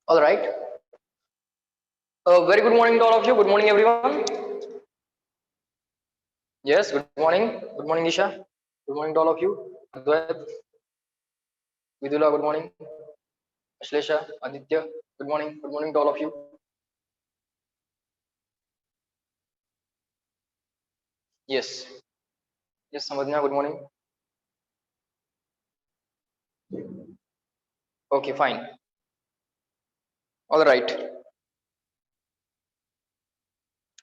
All right. Very good morning to all of you. Good morning, everyone. Yes, good morning. Good morning, Nisha. Good morning to all of you. Advait, Vidula, good morning. Ashlesha, Aditya, good morning. Good morning to all of you. Yes. Yes, Samadhya, good morning. Okay, fine. All right.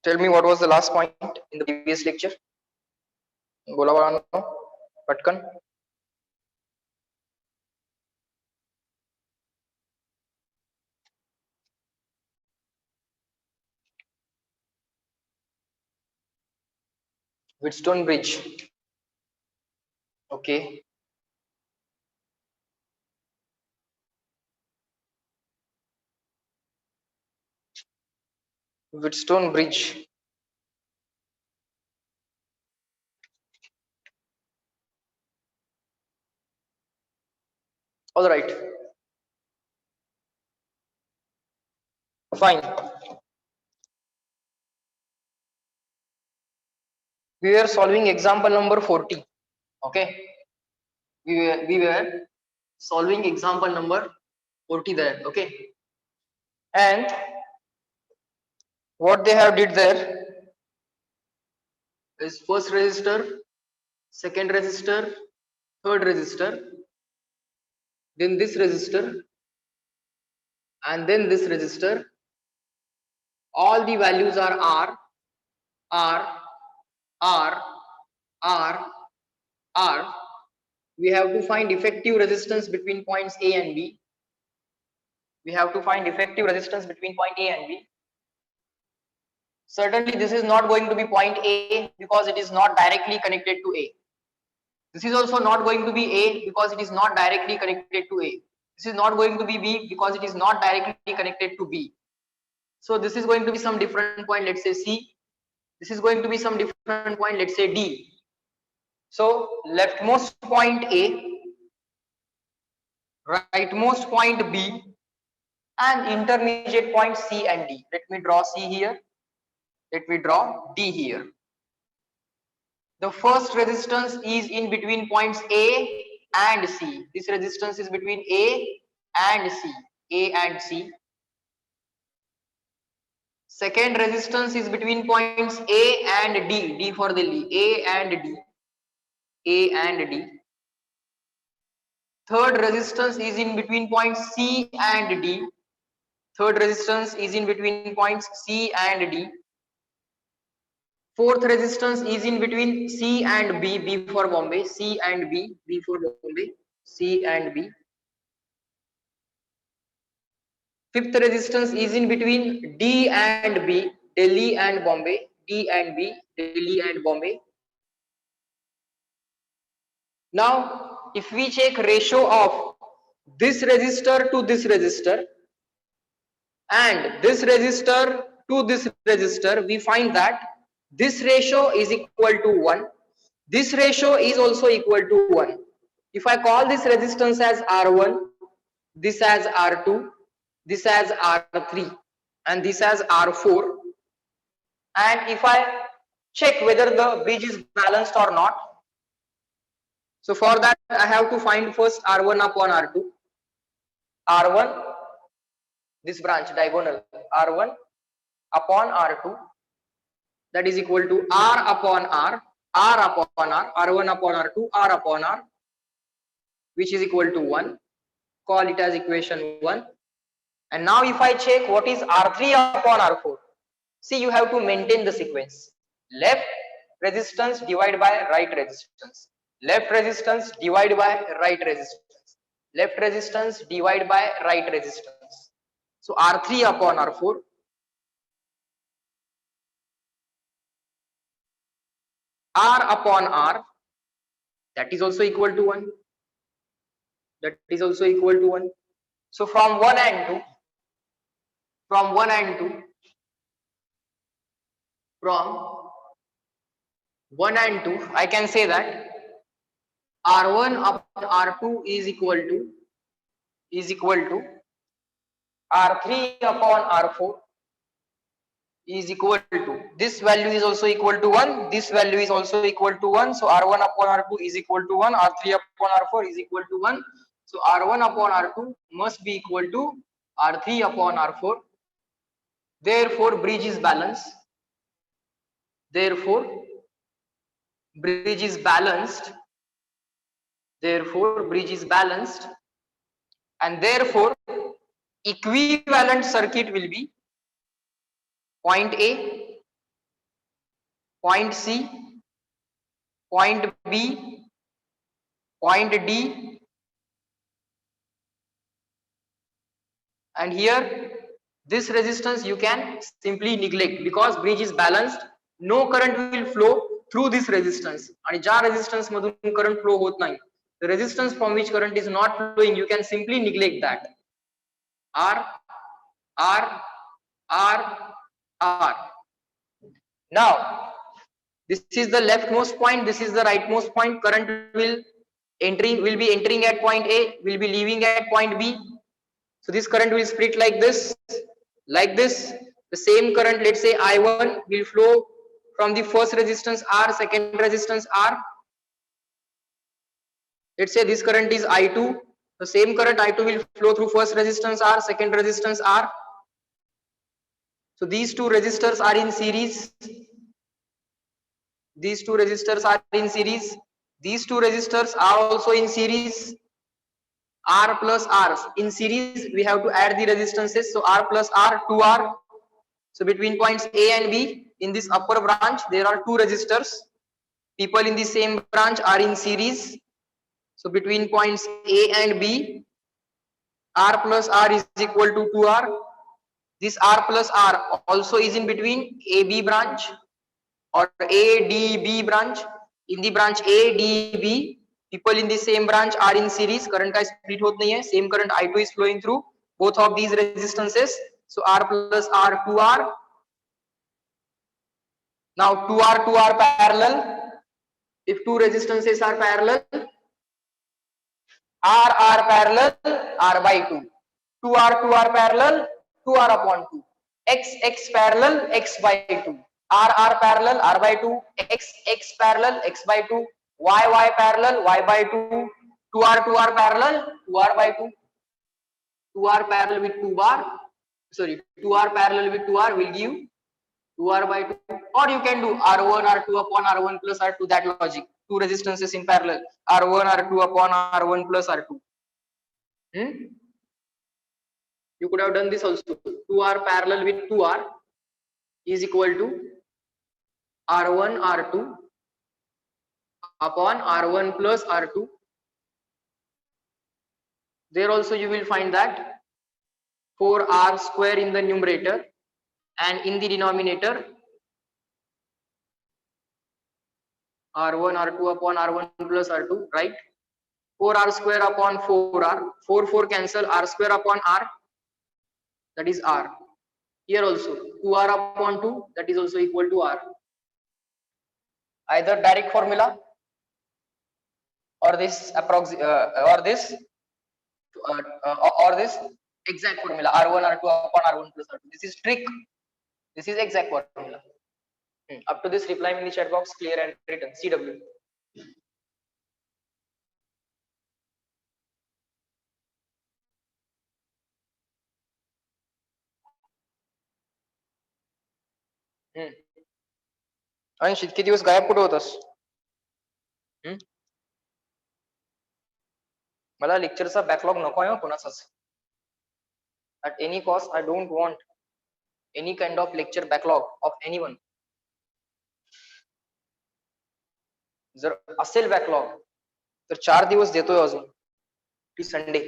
Tell me what was the last point in the previous lecture? बोला वाला पटकन. Wheatstone Bridge. Okay. Wheatstone Bridge. All right. Fine. We were solving example number 40. Okay. We were solving example number 40 there. Okay. And what they have did there is first resistor, second resistor, third resistor, then this resistor, and then this resistor. All the values are R, R, R, R. We have to find effective resistance between points A and B. We have to find effective resistance between point A and B. Certainly, this is not going to be point A because it is not directly connected to A. This is also not going to be A because it is not directly connected to A. This is not going to be B because it is not directly connected to B. So this is going to be some different point, let's say C. This is going to be some different point, let's say D. So leftmost point A, rightmost point B, and intermediate point C and D. Let me draw C here. Let me draw D here. The first resistance is in between points A and C. This resistance is between A and C. A and C. Second resistance is between points A and D. D for Delhi. A and D. A and D. Third resistance is in between points C and D. Third resistance is in between points C and D. Fourth resistance is in between C and B. B for Bombay. C and B. B for Bombay. C and B. Fifth resistance is in between D and B. Delhi and Bombay. D and B. Delhi and Bombay. Now, if we check ratio of this resistor to this resistor and this resistor to this resistor, we find that this ratio is equal to 1. This ratio is also equal to 1. If I call this resistance as R1, this as R2, this as R3, and this as R4, and if I check whether the bridge is balanced or not, so for that I have to find first R1 upon R2. R1, this branch diagonal, R1 upon R2, that is equal to R upon R, R upon R, R1 upon R2, R upon R, which is equal to 1. Call it as equation 1. And now if I check what is R3 upon R4, see, you have to maintain the sequence. Left resistance divided by right resistance. Left resistance divided by right resistance. Left resistance divided by right resistance. So R3 upon R4. R upon R, that is also equal to 1. That is also equal to 1. So from 1 and 2, from 1 and 2, from 1 and 2, I can say that R1 upon R2 is equal to R3 upon R4 is equal to, this value is also equal to 1, this value is also equal to 1, so R1 upon R2 is equal to 1, R3 upon R4 is equal to 1, so R1 upon R2 must be equal to R3 upon R4. Therefore bridge is balanced. Therefore bridge is balanced. Therefore bridge is balanced, and therefore equivalent circuit will be point A, point C, point B, point D, and here this resistance you can simply neglect because bridge is balanced. No current will flow through this resistance, and ज्या resistance मधून current flow होत नाही, the resistance from which current is not flowing, you can simply neglect that. R, R, R, R. Now this is the leftmost point, this is the rightmost point. Current will be entering at point A, will be leaving at point B. So this current will split like this, like this. The same current, let's say I1, will flow from the first resistance R, second resistance R. Let's say this current is I2. The same current I2 will flow through first resistance R, second resistance R. So these two resistors are in series. These two resistors are in series. These two resistors are also in series. R plus R. In series, we have to add the resistances. So R plus R, 2R. So between points A and B, in this upper branch, there are two resistors. People in the same branch are in series. So between points A and B, R plus R is equal to 2R. This R plus R also is in between AB branch or ADB branch. In the branch ADB, people in the same branch are in series. Current का split होत नहीं है. Same current I2 is flowing through both of these resistances. So R plus R, 2R. Now 2R, 2R parallel. If two resistances are parallel, R parallel, R by 2. 2R parallel, 2R upon 2. X parallel, X by 2. R parallel, R by 2. X parallel, X by 2. Y parallel, Y by 2. 2R parallel, 2R by 2. 2R parallel with 2R. Sorry, 2R parallel with 2R will give 2R by 2. Or you can do R1, R2 upon R1 plus R2, that logic. Two resistances in parallel. R1, R2 upon R1 plus R2. You could have done this also. 2R parallel with 2R is equal to R1, R2 upon R1 plus R2. There also you will find that 4R square in the numerator and in the denominator R1, R2 upon R1 plus R2, right? 4R square upon 4R. 4 cancel, R square upon R, that is R. Here also 2R upon 2, that is also equal to R. Either direct formula or this or this exact formula, R1, R2 upon R1 plus R2. This is trick. This is exact formula. Up to this, reply in the chat box, clear and written. CW. अंश इतके दिवस गायब कुठे होतास? मला लेक्चरचा backlog नको आहे कोणाचाच. At any cost, I don't want any kind of lecture backlog of anyone. जर असेल बॅकलॉग तर 4 दिवस देतोय अजून, T Sunday.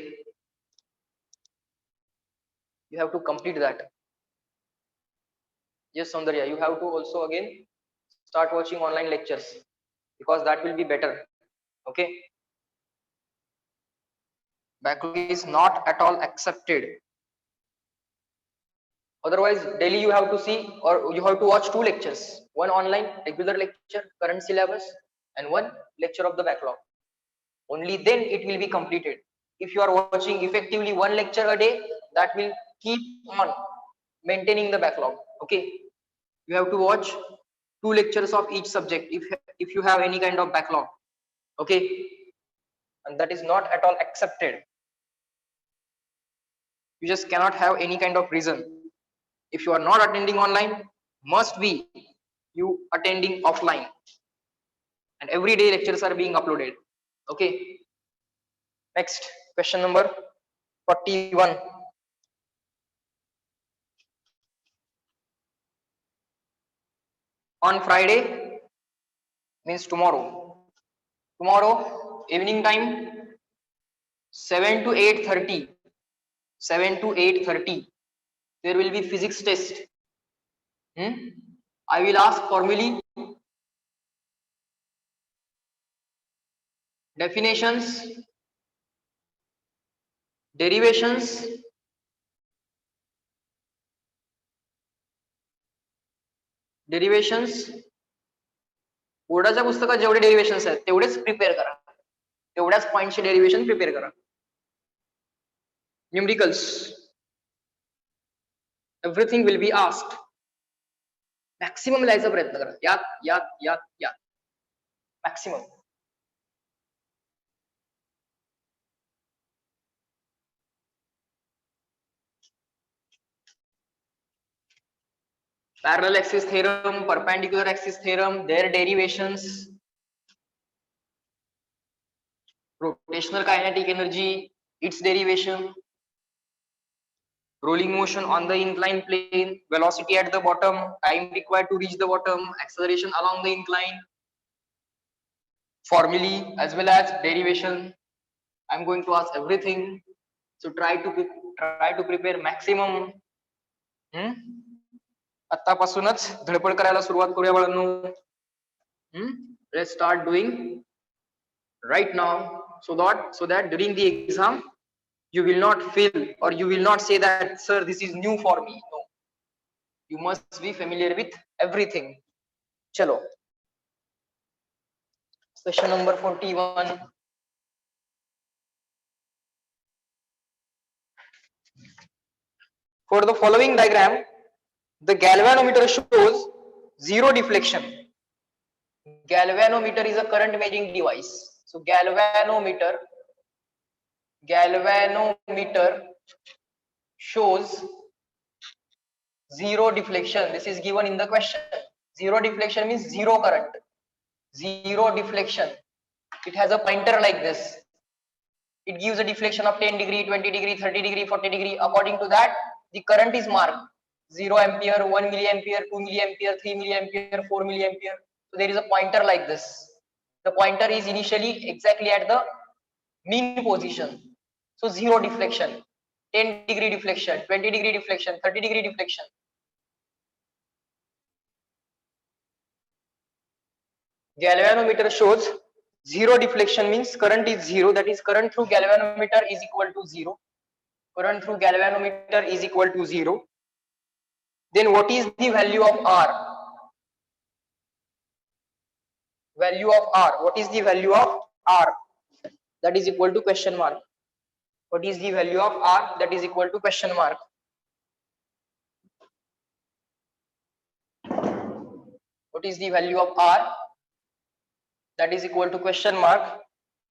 You have to complete that. Yes, Saundarya, you have to also again start watching online lectures because that will be better. Okay. Backlog is not at all accepted. Otherwise, daily you have to see or you have to watch 2 lectures. One online regular lecture, current syllabus, and one lecture of the backlog. Only then it will be completed. If you are watching effectively 1 lecture a day, that will keep on maintaining the backlog. Okay, you have to watch 2 lectures of each subject if you have any kind of backlog. Okay, and that is not at all accepted. You just cannot have any kind of reason. If you are not attending online, must be you attending offline, and every day lectures are being uploaded. Okay, next question number 41. On Friday means tomorrow evening time 7 to 8:30, 7 to 8:30 there will be physics test. I will ask formally, definitions, derivations, बोर्डाच्या पुस्तकात जेवढे डेरिव्हेशन्स आहेत तेवढेच prepare करा, तेवढ्याच पॉइंटचे derivation prepare करा. Numericals everything will be asked. Maximum लिहायचा प्रयत्न करा, यात maximum. Parallel axis theorem, perpendicular axis theorem, their derivations, rotational kinetic energy, its derivation, rolling motion on the inclined plane, velocity at the bottom, time required to reach the bottom, acceleration along the incline, formulae as well as derivation. I'm going to ask everything, so try to prepare maximum. आतापासूनच धडपड करायला सुरुवात करूया बाळांनो. Let's start doing right now so that during the exam you will not feel or you will not say that sir this is new for me. No, you must be familiar with everything. Chalo, question number 41. For the following diagram, the galvanometer shows zero deflection. Galvanometer is a current measuring device. So galvanometer shows zero deflection. This is given in the question. Zero deflection means zero current. Zero deflection. It has a pointer like this. It gives a deflection of 10 degree, 20 degree, 30 degree, 40 degree. According to that, the current is marked. 0 ampere, 1 milliampere, 2 milliampere, 3 milliampere, 4 milliampere. So there is a pointer like this. The pointer is initially exactly at the mean position. So zero deflection, 10 degree deflection, 20 degree deflection, 30 degree deflection. Galvanometer shows zero deflection means current is zero, that is current through galvanometer is equal to zero. Current through galvanometer is equal to zero. Then what is the value of R? Value of R. What is the value of R? That is equal to question mark. What is the value of R? That is equal to question mark. What is the value of R? That is equal to question mark.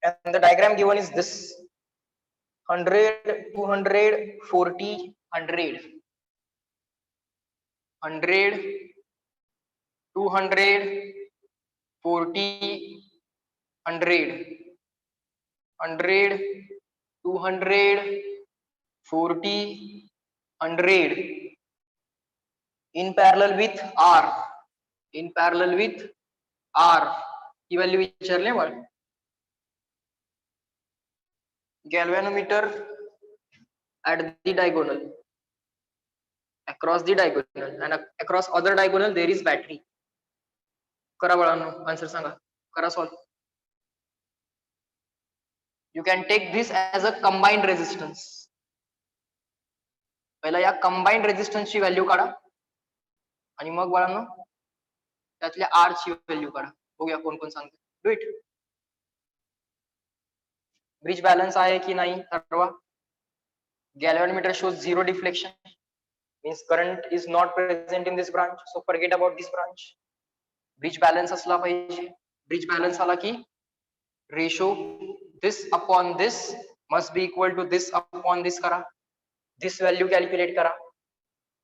And the diagram given is this: 100, 200, 40, 100. 100, 200, 40, 100. 100, 200, 40, 100. In parallel with R. In parallel with R. की value विचारले बाळ. Galvanometer at the diagonal, across the diagonal, and across other diagonal there is battery. करा बाळांनो, answer सांगा, करा solve. You can take this as a combined resistance. पहिला या combined resistance ची value काढा आणि मग बाळांनो त्यातल्या R ची व्हॅल्यू काढा. बघूया कोण कोण सांगते. Do it. ब्रिज बॅलन्स आहे की नाही ठरवा. Galvanometer shows zero deflection, means current is not present in this branch, so forget about this branch. Bridge balance असला पाहिजे. Bridge balance आला की ratio this upon this must be equal to this upon this करा. This value calculate करा.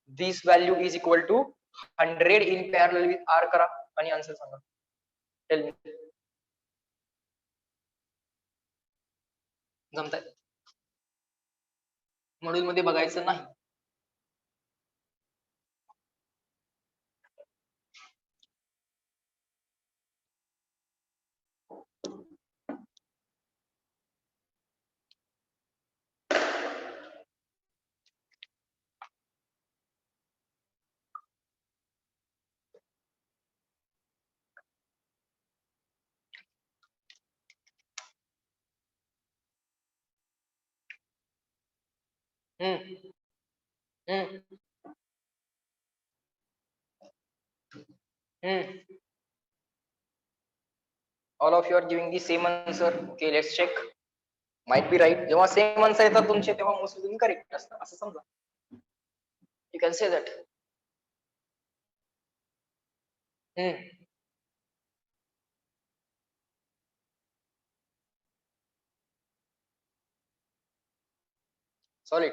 This value is equal to 100 in parallel with R करा आणि answer सांगा. Tell me. जमतंय? Module मध्ये बघायचं नाही. All of you are giving the same answer. Okay, let's check. Might be right. जेव्हा same answer येतात तुमचे तेव्हा मोस्टली तुम्ही करेक्ट असता असं समजा. You can say that. Solid.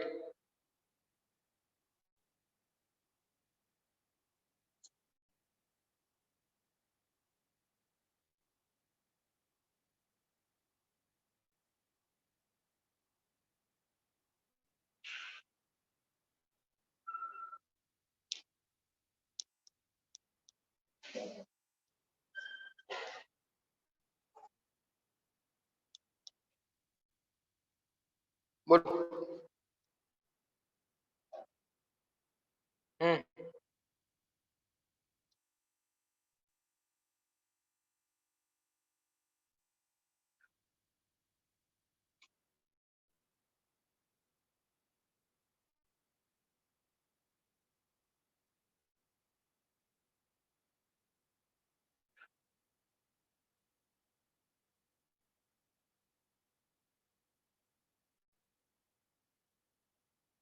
Good.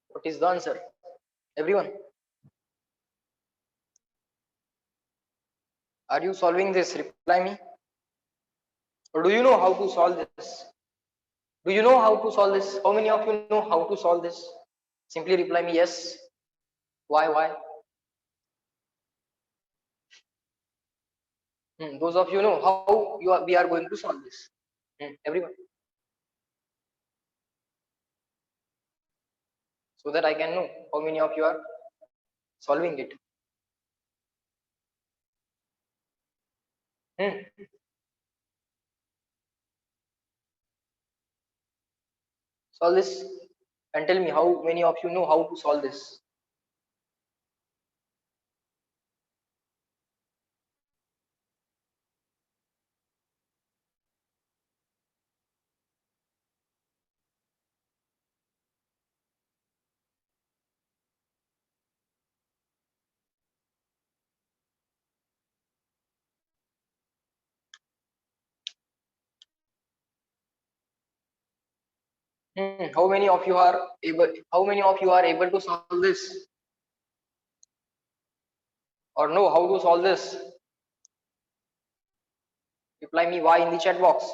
What is the answer? Everyone, are you solving this? Reply me. Or do you know how to solve this? Do you know how to solve this? How many of you know how to solve this? Simply reply me yes. Why? Why? Those of you know how we are going to solve this. Everyone. So that I can know how many of you are solving it. Solve this and tell me how many of you know how to solve this. How many of you are able? How many of you are able to solve this? Or know how to solve this? Reply me why in the chat box.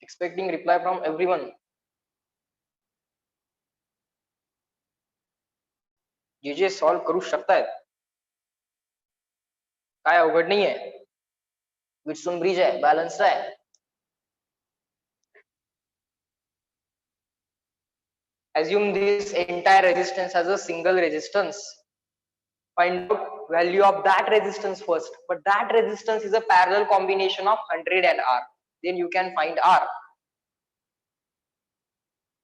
Expecting reply from everyone. J solve करू शकतायत. काय अवघड नाही आहे. Wheatstone bridge आहे, balanced आहे. Assume this entire resistance as a single resistance. Find out value of that resistance first. But that resistance is a parallel combination of 100 and R. Then you can find R.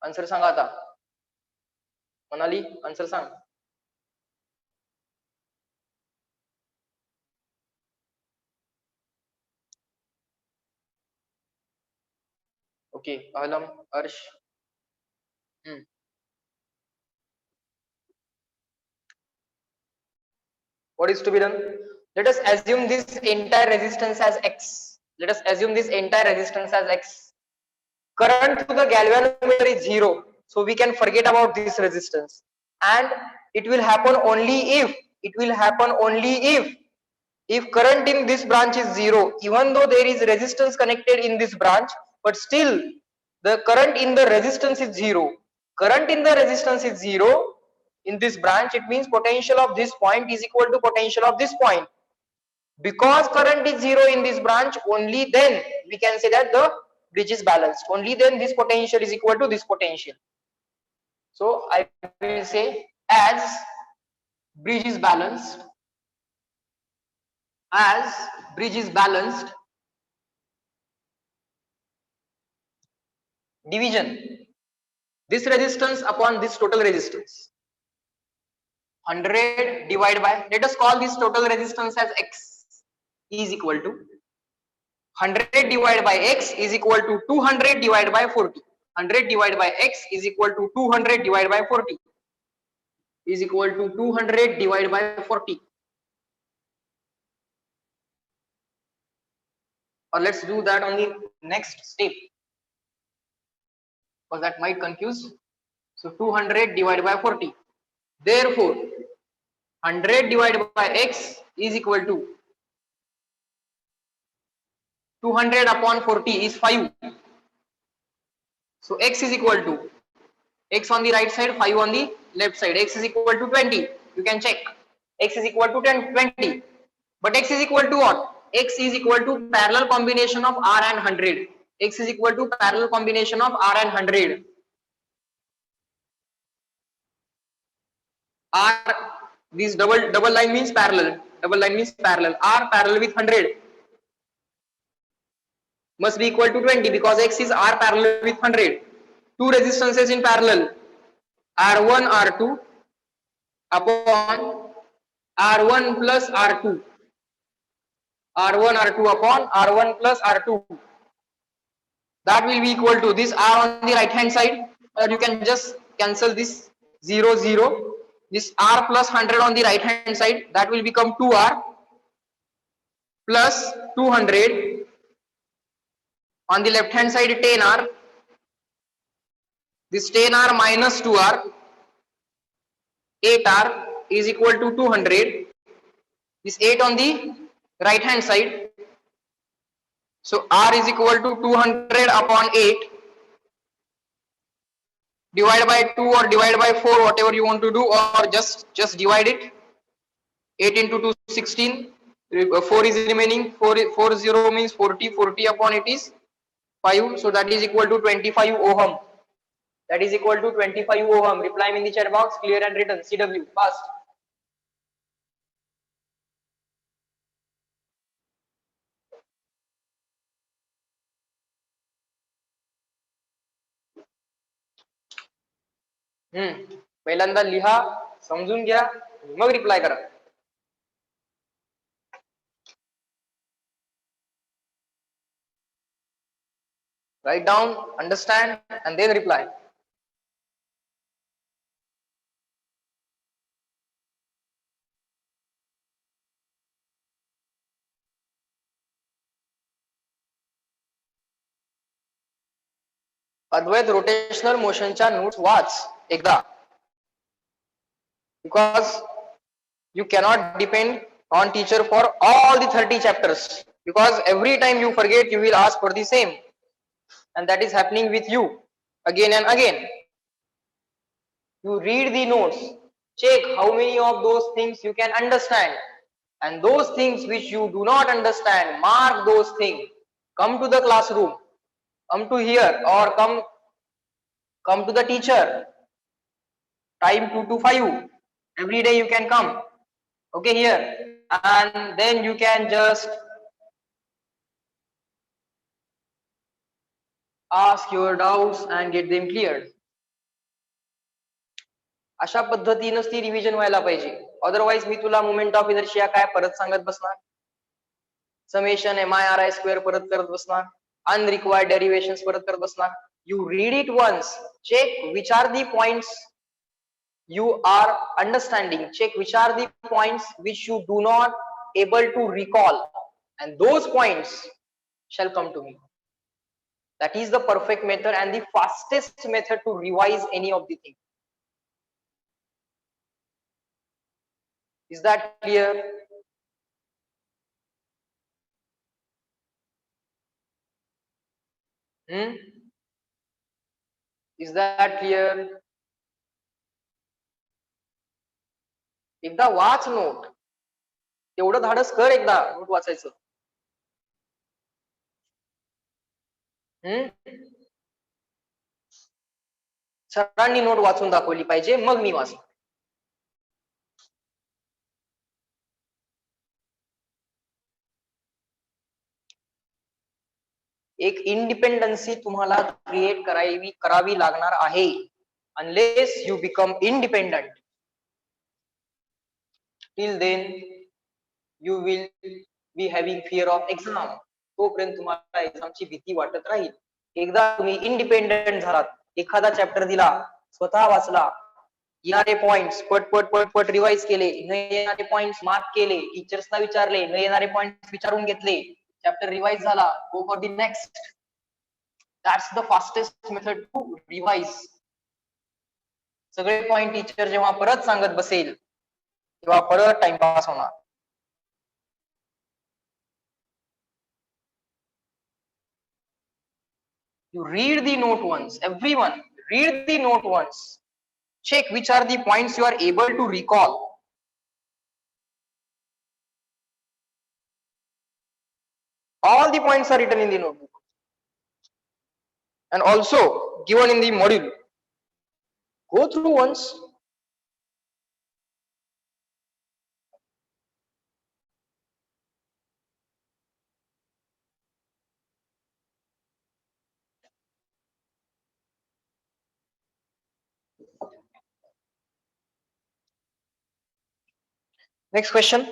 Answer सांगा आता. Manali, answer सांग. Okay, Alam, Arsh. What is to be done? Let us assume this entire resistance as X. Let us assume this entire resistance as X. Current through the galvanometer is 0, so we can forget about this resistance, and it will happen only if current in this branch is 0, even though there is resistance connected in this branch, but still the current in the resistance is 0. Current in the resistance is 0 in this branch, it means potential of this point is equal to potential of this point. Because current is 0 in this branch, only then we can say that the bridge is balanced. Only then this potential is equal to this potential. So I will say, as bridge is balanced, division this resistance upon this total resistance, 100 divided by, let us call this total resistance as X, is equal to 100 divided by X is equal to 200 divided by 40. 100 divided by X is equal to 200 divided by 40, is equal to 200 divided by 40. Or let's do that on the next step, because that might confuse. So 200 divided by 40. Therefore, 100 divided by X is equal to 200 upon 40 is 5. So X is equal to, X on the right side, 5 on the left side. X is equal to 20. You can check. X is equal to 20. But X is equal to what? X is equal to parallel combination of R and 100. X is equal to parallel combination of R and 100. R, this double line means parallel. Double line means parallel. R parallel with 100 must be equal to 20, because X is R parallel with 100. Two resistances in parallel, R1 R2 upon R1 plus R2. R1 R2 upon R1 plus R2. That will be equal to this R on the right hand side, or you can just cancel this 0 0. This R plus 100 on the right hand side, that will become 2R plus 200. On the left hand side 10R. This 10R minus 2R, 8R is equal to 200. This 8 on the right hand side. So R is equal to 200 upon 8 divided by 2 or divided by 4, whatever you want to do, or just divide it. 8 into 2 16. 4 is remaining. 4 0 means 40. 40 upon 8 is 5. So that is equal to 25 ohm. That is equal to 25 ohm. Reply me in the chat box, clear and written. CW, fast. पहिल्यांदा लिहा, समजून घ्या, मग reply करा. Write down, understand, and then reply. Advait rotational मोशनच्या notes वाच एकदा, because you cannot depend on teacher for all the 30 chapters, because every time you forget you will ask for the same, and that is happening with you again and again. You read the notes, check how many of those things you can understand, and those things which you do not understand, mark those things. Come to the classroom, come to here, or come to the teacher. Time 2 to 5 every day you can come, okay, here, and then you can just ask your doubts and get them cleared. अशा पद्धतीनेच ती revision व्हायला पाहिजे. Otherwise मी तुला moment of inertia काय परत सांगत बसणार, समेशन MI/RI स्क्वेअर परत करत बसणार, अनरिक्वायर्ड डेरिवेशन्स परत करत बसणार. You read it once, check which are the points you are understanding, check which are the points which you do not able to recall, and those points shall come to me. That is the perfect method and the fastest method to revise any of the thing. Is that clear? Is that clear? एकदा watch note, एवढं धाडस कर, एकदा note वाचायचं. सरांनी note वाचून दाखवली पाहिजे, मग मी वाचतो. एक इंडिपेंडन्सी तुम्हाला क्रिएट करावी लागणार आहे. Unless you become independent, till then you will be having fear of exam. तोपर्यंत तुम्हाला एक्झामची भीती वाटत राहील. एकदा तुम्ही इंडिपेंडंट झालात, एखादा चॅप्टर दिला, स्वतः वाचला, येणारे पॉइंट्स पट पट पट पट रिवाइज केले, न येणारे पॉइंट्स मार्क केले, टीचर्सना विचारले, न येणारे पॉइंट्स विचारून घेतले, चॅप्टर रिवाइज झाला, go for the next. That's the fastest method to revise. सगळे पॉइंट टीचर जेव्हा परत सांगत बसेल तेव्हा परत टाइमपास होणार. You read the note once. Everyone, read the note once. Check which are the points you are able to recall. All the points are written in the notebook and also given in the module. Go through once. Next question.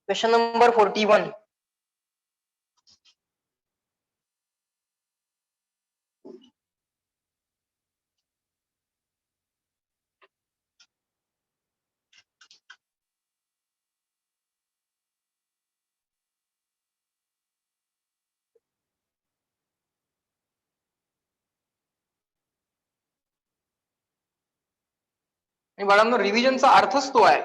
Question number 41. बाळांनो, रिव्हिजनचा अर्थच तो आहे.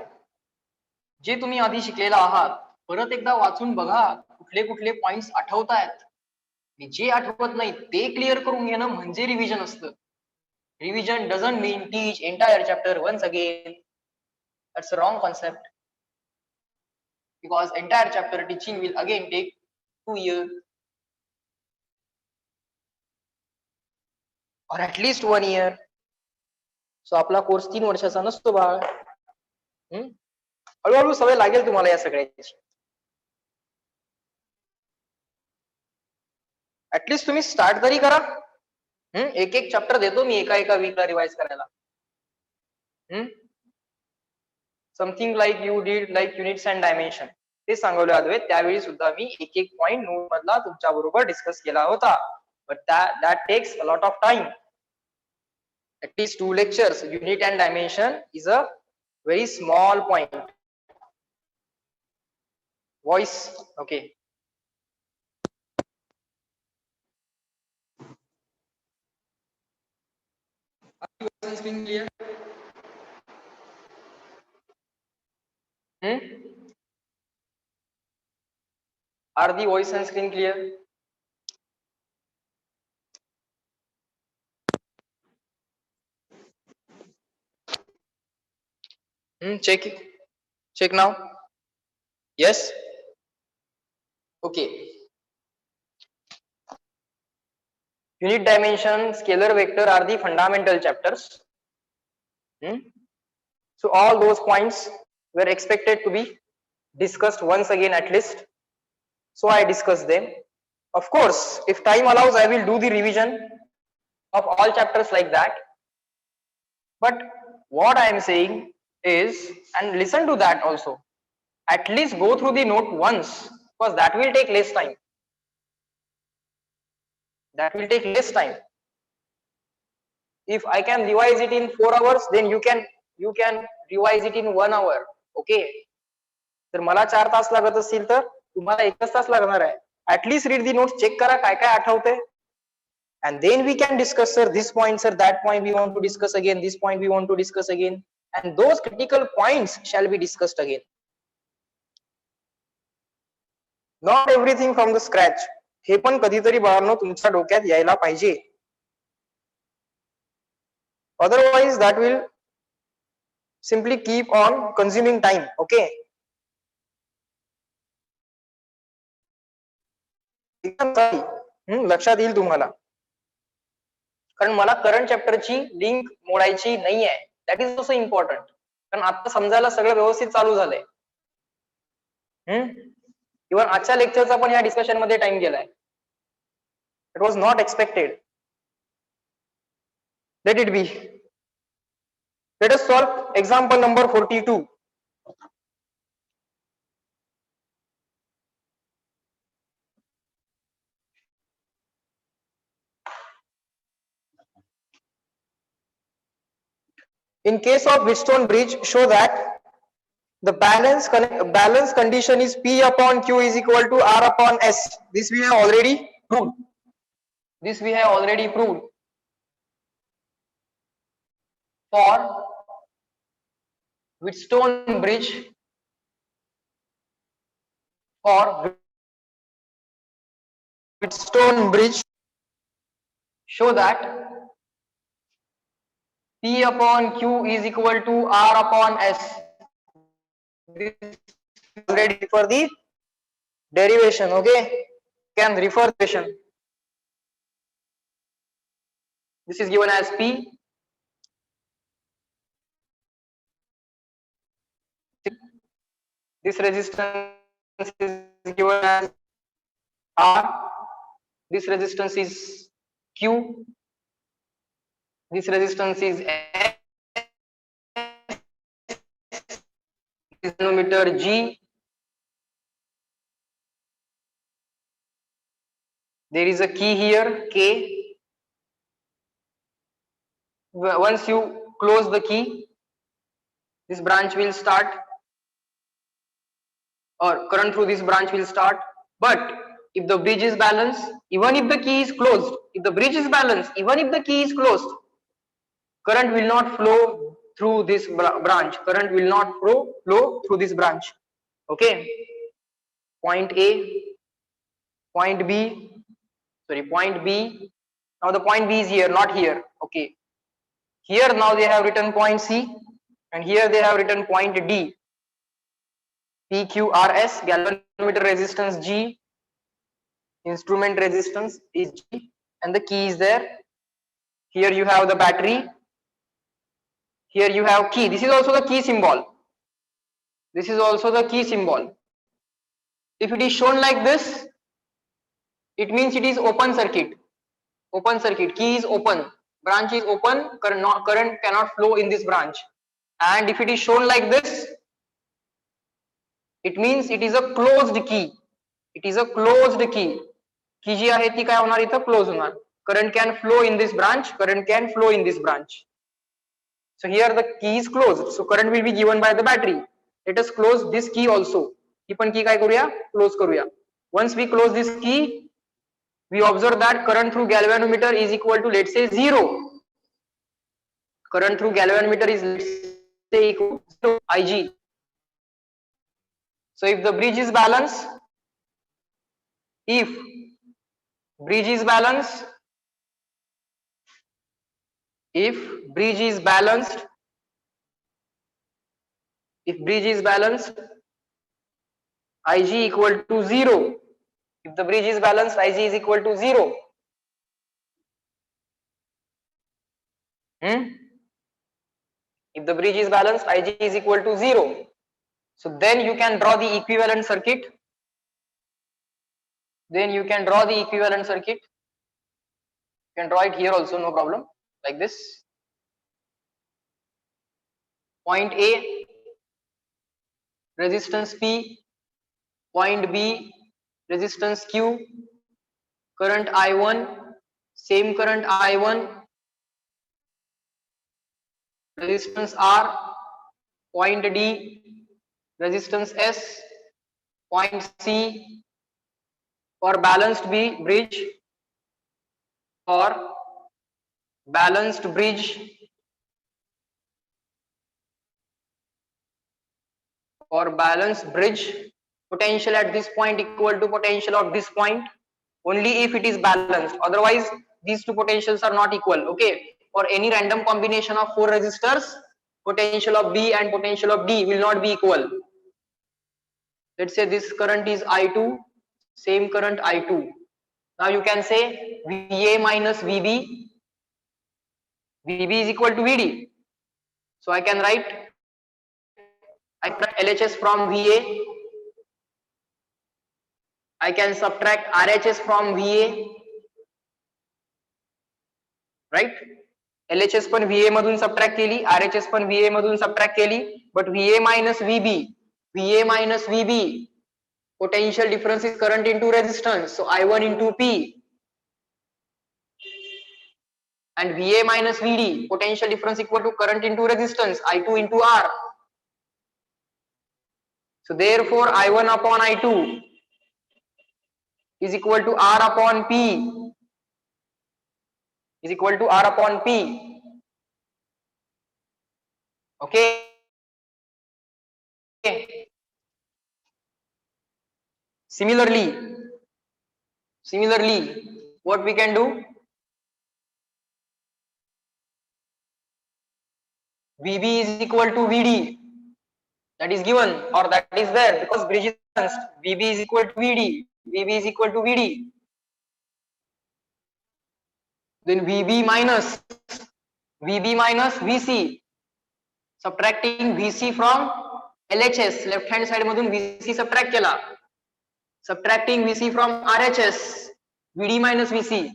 जे तुम्ही आधी शिकलेला आहात परत एकदा वाचून बघा, कुठले कुठले पॉइंट्स आठवतायत. जे आठवत नाही ते क्लिअर करून घेणं म्हणजे रिव्हिजन असतं. Revision doesn't mean teach entire chapter once again. That's a wrong concept, because entire chapter teaching will again take 2 years or at least 1 year. So आपला कोर्स 3 वर्षाचा नसतो बाळ. हळूहळू सवय लागेल तुम्हाला या सगळ्याची. ऍटलीस्ट तुम्ही स्टार्ट तरी करा. एक एक चॅप्टर देतो मी एका वीकला रिवाइज करायला. Something like you deed like units and dimension, ते सांगवले अद्वैत. त्यावेळी सुद्धा मी एक एक पॉइंट नोट मधला तुमच्या बरोबर डिस्कस केला होता. But that takes a lot of time. At least 2 lectures. Unit and dimension is a very small point. Voice, okay. Are the voice and screen clear? Are the voice and screen clear? Check it. Check now. Yes. Okay. Unit dimension, scalar vector are the fundamental chapters. So all those points were expected to be discussed once again at least. So I discussed them. Of course, if time allows, I will do the revision of all chapters like that. But what I am saying is, and listen to that also, at least go through the note once, because that will take less time. That will take less time. If I can revise it in 4 hours, then you can revise it in 1 hour. Okay. तर मला 4 तास लागत असतील तर तुम्हाला 1 तास लागणार आहे. At least read the notes, check करा काय काय आठवते, and then we can discuss sir this point, sir that point we want to discuss again, this point we want to discuss again, and those critical points shall be discussed again. Not everything from the scratch. हे पण कधीतरी बाळांनो तुमच्या डोक्यात यायला पाहिजे. Otherwise that will simply keep on consuming time. Okay. लक्षात येईल तुम्हाला, कारण मला करंट चॅप्टरची लिंक मोडायची नाहीये. दॅट इज ऑल्सो इम्पॉर्टंट, कारण आता समजायला सगळं व्यवस्थित चालू झालंय. इव्हन आजच्या लेक्चरचा पण या डिस्कशन मध्ये टाइम गेलाय. It was not expected. Let it be. Let us solve example number 42. In case of Wheatstone bridge, show that the balance condition is P upon Q is equal to R upon S. This we have already proved. This we have already proved. For Wheatstone bridge, show that P upon Q is equal to R upon S. This is already for the derivation. Okay, can refer the derivation. This is given as P. This resistance is given as R. This resistance is Q. This resistance is S. This nanometer G. There is a key here, K. Once you close the key, this branch will start, or current through this branch will start. But if the bridge is balanced, even if the key is closed, if the bridge is balanced, even if the key is closed, current will not flow through this branch. Current will not flow through this branch. Okay. Point A, point B, sorry, point B. Now the point B is here, not here. Okay. Here now they have written point C, and here they have written point D. PQRS, galvanometer resistance G, instrument resistance is G, and the key is there. Here you have the battery. Here you have key. This is also the key symbol. This is also the key symbol. If it is shown like this, it means it is open circuit. Open circuit. Key is open. Branch is open. Current cannot flow in this branch. And if it is shown like this, it means it is a closed key. It is a closed key. Key जी आहे ती काय होणार इथं close होणार. Current can flow in this branch. Current can flow in this branch. So here the key is closed. So current will be given by the battery. Let us close this key also. ही पण key काय करूया? Close करूया. Once we close this key, we observe that current through galvanometer is equal to, let's say, 0. Current through galvanometer is, let's say, equal to Ig. So if the bridge is balanced, if bridge is balanced, if bridge is balanced, Ig equal to 0. If the bridge is balanced, Ig is equal to 0. If the bridge is balanced, Ig is equal to 0. So then you can draw the equivalent circuit. You can draw it here also, no problem, like this. Point A, resistance P. Point B, resistance Q. Current I1, same current I1. Resistance R. Point D, resistance S. Point C, for balanced bridge, for balanced bridge, for balanced bridge, potential at this point equal to potential of this point only if it is balanced, otherwise these two potentials are not equal. Okay, for any random combination of four resistors, potential of B and potential of D will not be equal. Let's say this current is I2, same current I2. Now you can say VA minus VB, VB is equal to VD. So I can write LHS from VA, I can subtract RHS from VA, right? LHS पण VA मधून subtract केली, RHS पण VA मधून subtract केली, but VA minus VB, VA minus VB, potential difference is current into resistance, so I1 into P, and VA minus VD, potential difference equal to current into resistance, I2 into R. So therefore I1 upon I2 is equal to R upon P, is equal to R upon P. Okay, similarly what we can do, VB is equal to VD, that is given or that is there because bridge is balanced. VB is equal to VD, VB is equal to VD, then VB minus VC, subtracting VC from LHS, left hand side मधून VC subtract केला, subtracting VC from RHS, VD minus VC,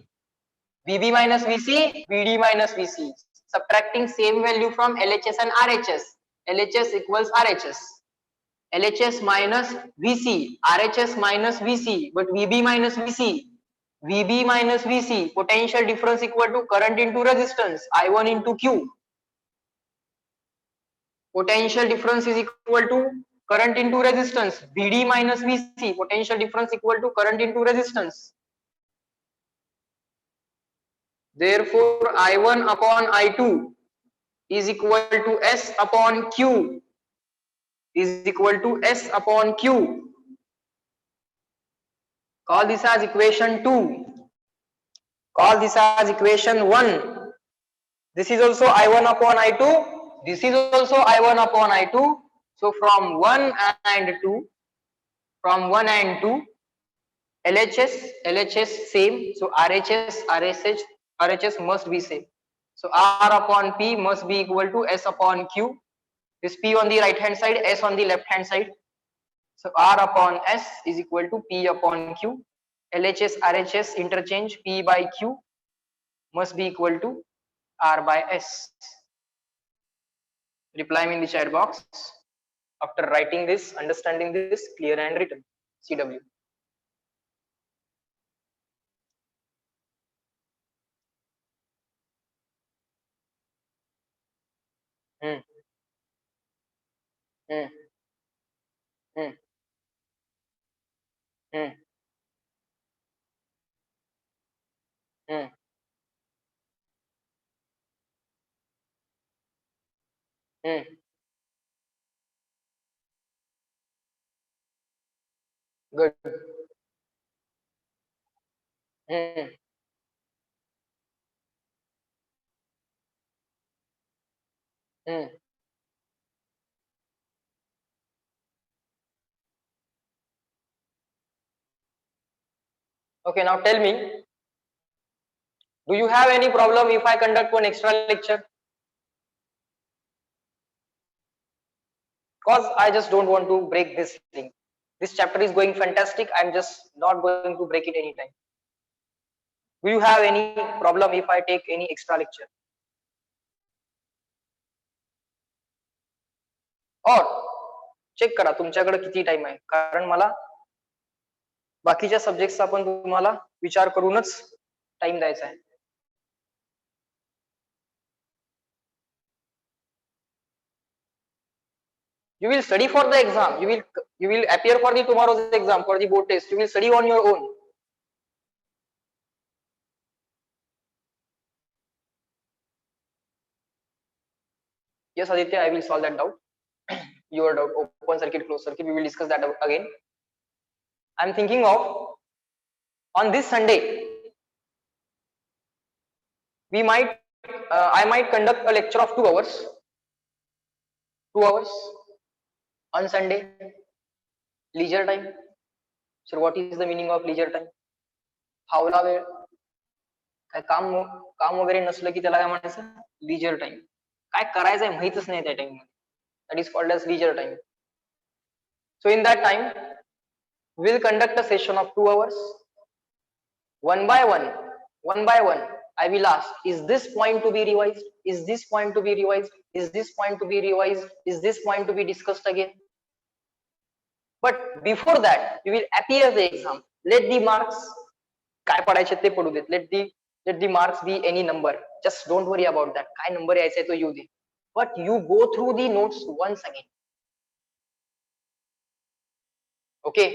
VB minus VC, VD minus VC, subtracting same value from LHS and RHS, LHS equals RHS, LHS minus VC, RHS minus VC, but VB minus VC, VB minus VC, potential difference equal to current into resistance, I1 into Q. Potential difference is equal to current into resistance, VD minus VC, potential difference equal to current into resistance. Therefore I1 upon I2 is equal to S upon Q, is equal to S upon Q. Call this as equation 2. Call this as equation 1. This is also I1 upon I2. This is also I1 upon I2. So from 1 and 2, LHS same. So RHS must be same. So R upon P must be equal to S upon Q. This P on the right hand side, S on the left hand side. So R upon S is equal to P upon Q. LHS RHS interchange, P by Q must be equal to R by S. Reply me in the chat box after writing this, understanding this, clear and written. CW. Hmm. Hmm. Hmm. Hmm. Hmm. Hmm. Good. Hmm. Hmm. Okay, now tell me, do you have any problem if I conduct one extra lecture? Because I just don't want to break this thing. This chapter is going fantastic. I'm just not going to break it anytime. Do you have any problem if I take any extra lecture? Or check करा तुमच्याकडे किती time आहे, कारण मला बाकीच्या सब्जेक्टचा पण तुम्हाला विचार करूनच टाइम द्यायचा आहे. You will study for the exam, you will appear for the tomorrow's exam, for the board test, you will study on your own. Yes, Aditya, I will solve that doubt. Your doubt, open circuit, closed circuit, we will discuss that again. I'm thinking of on this Sunday, we might, I might conduct a lecture of 2 hours. 2 hours on Sunday, leisure time. So what is the meaning of leisure time? फावला वेळ, काय काम काम वगैरे नसलं की त्याला काय म्हणायचं, लीजर टाइम. काय करायचंय माहितच नाही त्या टाइम मध्ये, that is called as leisure time. So in that time we'll conduct a session of 2 hours. One by one, I will ask, is this point to be revised? Is this point to be revised? Is this point to be revised? Is this point to be discussed again? But before that, you will appear the exam. Let the marks, काय पडायचे ते पडू देत. Let the marks be any number. Just don't worry about that. काय number यायचा तो येऊ दे. But you go through the notes once again. Okay.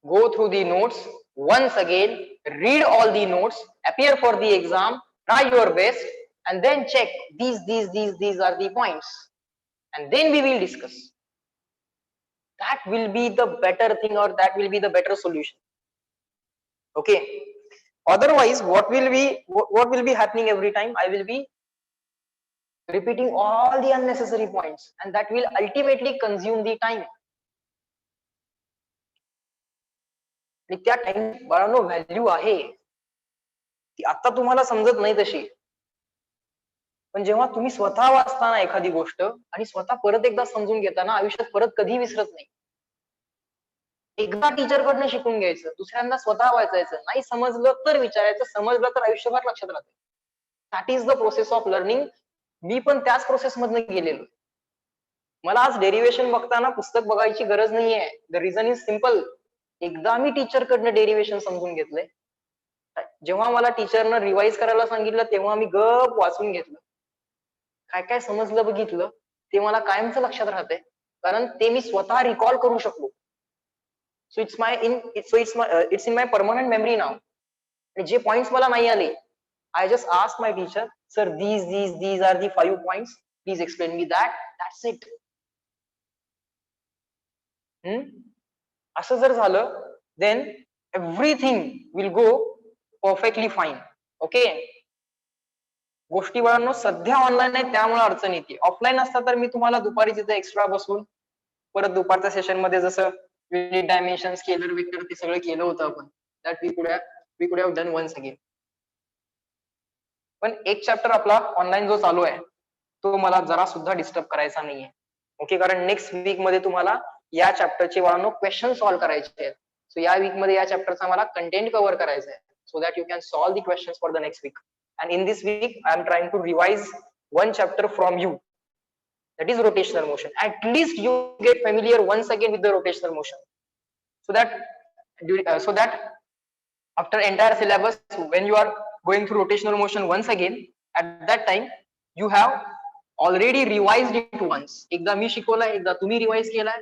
Go through the notes once again, read all the notes, appear for the exam, try your best, and then check these are the points, and then we will discuss. That will be the better thing, or that will be the better solution. Okay. Otherwise, what will be happening every time? I will be repeating all the unnecessary points, and that will ultimately consume the time. आणि त्या time बाळांनो value आहे ती आता तुम्हाला समजत नाही तशी, पण जेव्हा तुम्ही स्वतः वाचताना एखादी गोष्ट आणि स्वतः परत एकदा समजून घेताना आयुष्यात परत कधी विसरत नाही. एकदा टीचर कडनं शिकून घ्यायचं, दुसऱ्यांदा स्वतः वाचायचं, नाही समजलं तर विचारायचं, समजलं तर आयुष्यभर लक्षात राहतं. That is the process of learning. मी पण त्याच प्रोसेस मधनं गेलेलो. मला आज डेरिव्हेशन बघताना पुस्तक बघायची गरज नाहीये. The reason is simple. एकदा मी टीचर कडनं डेरिव्हेशन समजून घेतलंय. जेव्हा मला टीचरनं रिवाइज करायला सांगितलं तेव्हा मी गप वाचून घेतलं, काय काय समजलं बघितलं, ते मला कायमचं लक्षात राहतंय, कारण ते मी स्वतः रिकॉल करू शकलो. So it's in my permanent memory now. जे पॉइंट्स मला नाही आले, I just ask my teacher, sir these are the 5 points, please explain me that. That's it. असं जर झालं, then everything will go perfectly fine. Okay. गोष्टी बाळांनो सध्या ऑनलाईन आहे त्यामुळे अडचण येते. ऑफलाईन असता तर मी तुम्हाला दुपारी तिथे एक्स्ट्रा बसून परत दुपारच्या सेशन मध्ये जसं युनिट डायमेन्शन, स्केलर, वेक्टर ते सगळं केलं होतं आपण. That we could have done once again. पण एक चॅप्टर आपला ऑनलाईन जो चालू आहे तो मला जरा सुद्धा डिस्टर्ब करायचा नाहीये. ओके. कारण नेक्स्ट वीक मध्ये तुम्हाला या चॅप्टरचे बाळांनो क्वेश्चन सॉल्व्ह करायचे आहेत. सो या वीक मध्ये या चॅप्टरचा मला कंटेंट कव्हर करायचा आहे, so that you can solve the questions for the next week. And in this week I am trying to revise one chapter from you, that is rotational motion. At least you get familiar once again with the rotational motion, so that after entire syllabus, when you are going through rotational motion once again, at that time you have already revised it once. एकदा मी शिकवलाय, एकदा तुम्ही revise केलाय,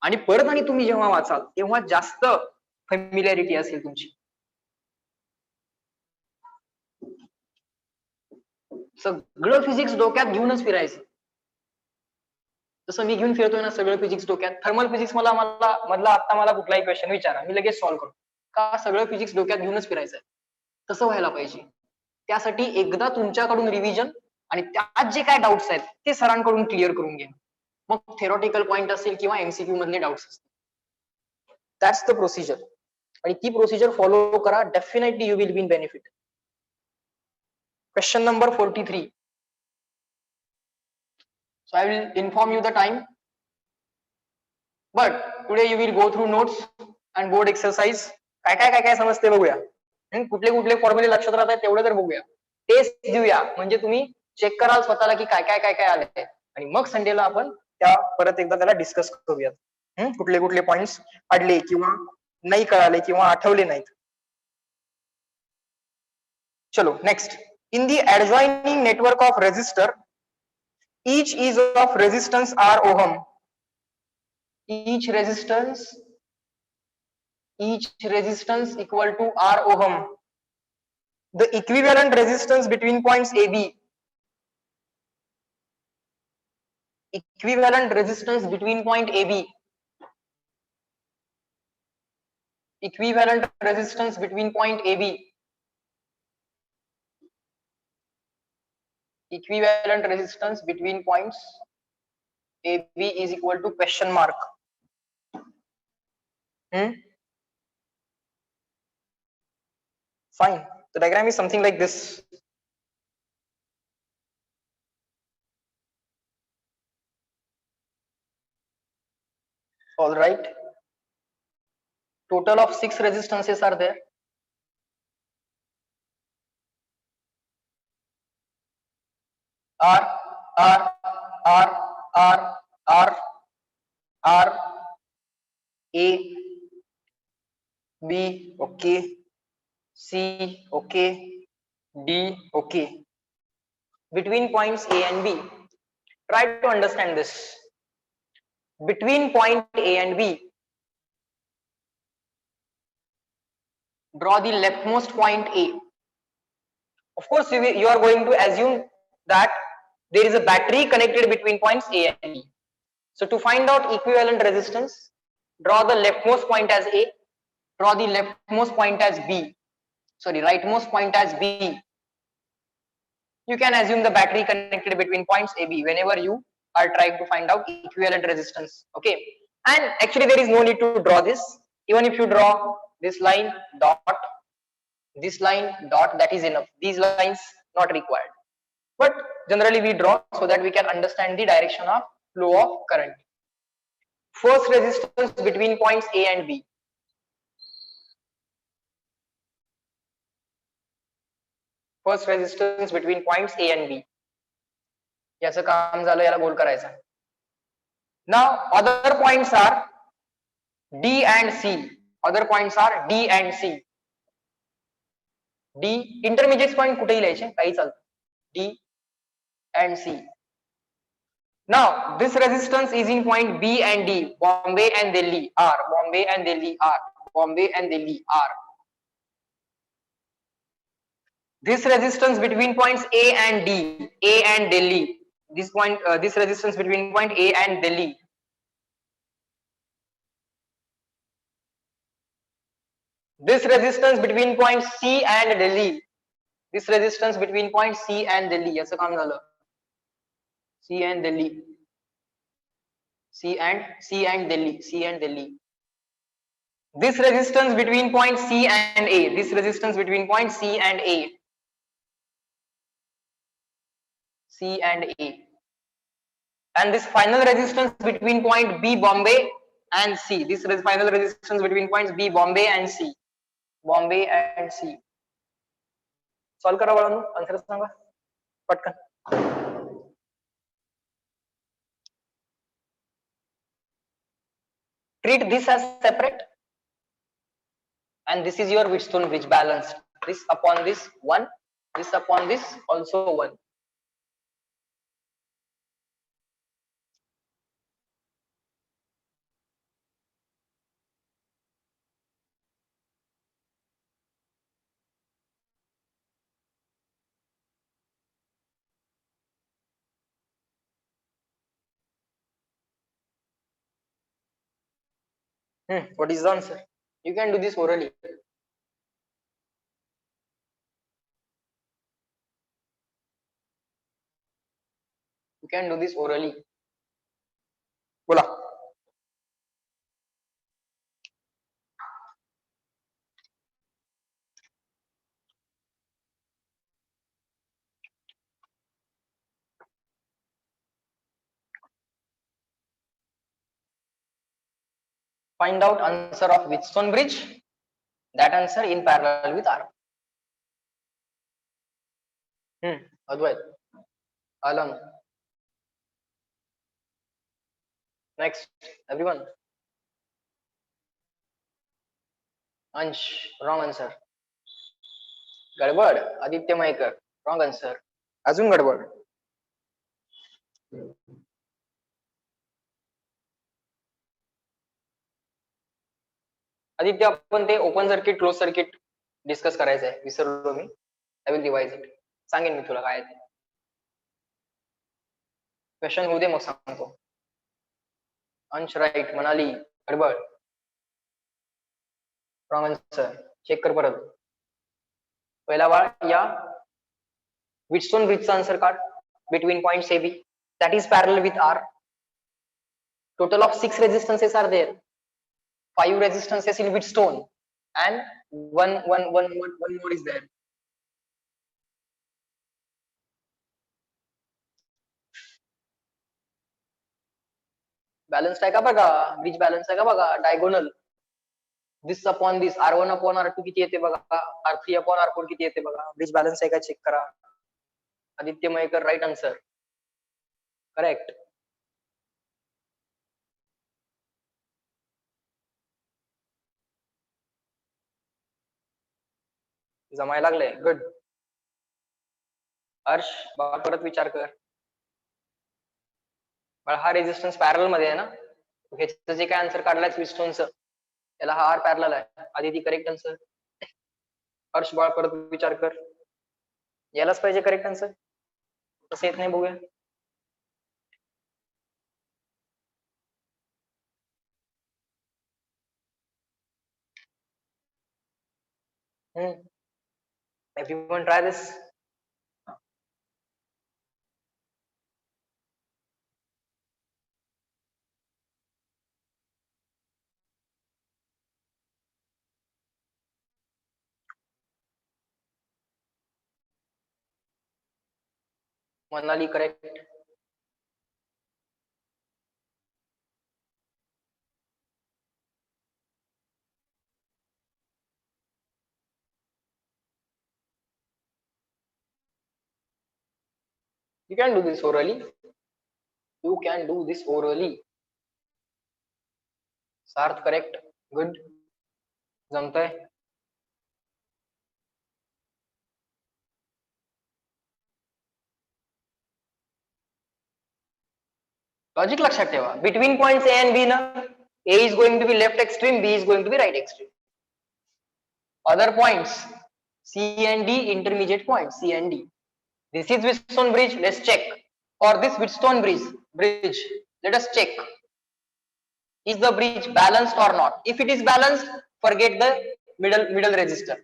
आणि परत आणि तुम्ही जेव्हा वाचाल तेव्हा जास्त फॅमिलिअरिटी असेल तुमची. सगळं फिजिक्स डोक्यात घेऊनच फिरायचं. जसं मी घेऊन फिरतोय ना सगळं फिजिक्स डोक्यात. थर्मल फिजिक्स मधला आता मला कुठलाही क्वेश्चन विचारा, मी लगेच सॉल्व्ह करतो, का सगळं फिजिक्स डोक्यात घेऊनच फिरायचंय. तसं व्हायला पाहिजे. त्यासाठी एकदा तुमच्याकडून रिव्हिजन आणि त्यात जे काय डाऊट्स आहेत ते सरांकडून क्लिअर करून घ्या. मग थेरॉटिकल पॉइंट असेल किंवा एमसीक्यू मधले डाऊट्स असतील, दॅट्स द प्रोसिजर. आणि ती प्रोसिजर फॉलो करा, definitely you will be in benefit. Question number 43. So I will inform you the time, but today you will go through notes and board exercise. काय समजते बघूया. कुठले फॉर्म्युले लक्षात राहतात तेवढे तर बघूया. टेस्ट देऊया, म्हणजे तुम्ही चेक कराल स्वतःला की काय आलंय, आणि मग संडेला आपण त्या परत एकदा त्याला डिस्कस करूयात. कुठले पॉइंट्स अडले किंवा नाही कळाले किंवा आठवले नाहीत. चलो next. In the adjoining network of resistor, each is of resistance R ohm. Each resistance equal to R ohm. The equivalent resistance between points AB equivalent resistance between point AB, equivalent resistance between point AB, equivalent resistance between points AB is equal to question mark. Fine. The diagram is something like this. All right. Total of 6 resistances are there. R, R, R, R, R, R, A, B, okay, C, okay, D, okay. Between points A and B, try to understand this. Between point A and B, draw the leftmost point A. Of course, you are going to assume that there is a battery connected between points A and B. So to find out equivalent resistance, draw the leftmost point as A, draw the leftmost point as B, sorry, rightmost point as B. You can assume the battery connected between points AB whenever you are trying to find out equivalent resistance. Okay, and actually there is no need to draw this. Even if you draw this line dot, this line dot, that is enough. These lines not required, but generally we draw so that we can understand the direction of flow of current. First resistance between points A and B. First resistance between points A and B. याचं काम झालं, याला गोल करायचं. Now other points are D and C. Other points are D and C. D intermediate point कुठेही लिहायचे, काही चालतं. D and C. Now this resistance is in point B and D. Bombay and Delhi are. Bombay and Delhi are. Bombay and Delhi are. This resistance between points A and D, A and Delhi. This point, this resistance between point A and Delhi. This resistance between point C and Delhi. This resistance between point C and Delhi. याचं काम झालं. C and Delhi. C and Delhi. C and Delhi. This resistance between point C and A. This resistance between point C and A. C and A. And this final resistance between point B, Bombay, and C. This final resistance between points B, Bombay, and C. Bombay and C. Solve करा बाळांनो, answer सांगा पटकन. Treat this as separate, and this is your Wheatstone bridge balance. This upon this 1, this upon this also 1. What is the answer? You can do this orally. You can do this orally. बोला. Find out answer of Wheatstone bridge. That answer in parallel with R. Advait. Alam. Next, everyone. Ansh, wrong answer. Gadbad, Aditya Maikar, wrong answer. Azun Gadbad. Aditya आपण ते open circuit close circuit discuss करायचं आहे, विसरलो मी. I will revise it. सांगेन मी तुला काय आहे. क्वेश्चन होऊ दे मग सांगतो. अंश राईट, मनाली गडबड, रॉंग आन्सर. चेक कर परत. पहिला बाळ या Wheatstone bridgeचा आन्सर काढ. Between points AB that is parallel with R. Total of 6 resistances are there. 5 resistances in Wheatstone and one more is there. Balance आहे का बघा, ब्रिज बॅलन्स आहे का बघा. Diagonal this upon this, R1 upon R2 किती येते बघा, R3 upon R4 किती येते बघा. ब्रिज बॅलन्स आहे का चेक करा. Aditya Mayekar right answer, correct. जमायला लागले, गुड. हर्ष बाबा परत विचार कर. हा रेजिस्टन्स पॅरल मध्ये आहे ना, ह्याचं जे काय आन्सर काढलाय Wheatstoneचं त्याला हा R पॅरल आहे. Aditi correct answer. हर्ष बाळ परत विचार कर. यालाच पाहिजे करेक्ट आन्सर, कसं येत नाही बघूया. Everyone try this. Manali correct. You can do this orally. You can do this orally. Sarth correct. Good. जमतंय. लॉजिक लक्षात ठेवा. Between points A and B ना, A is going to be left extreme, B is going to be right extreme. Other points C and D, intermediate points C and D. This is Wheatstone bridge. Let's check. Or this Wheatstone bridge. Let us check. Is the bridge balanced or not? If it is balanced, forget the middle resistor.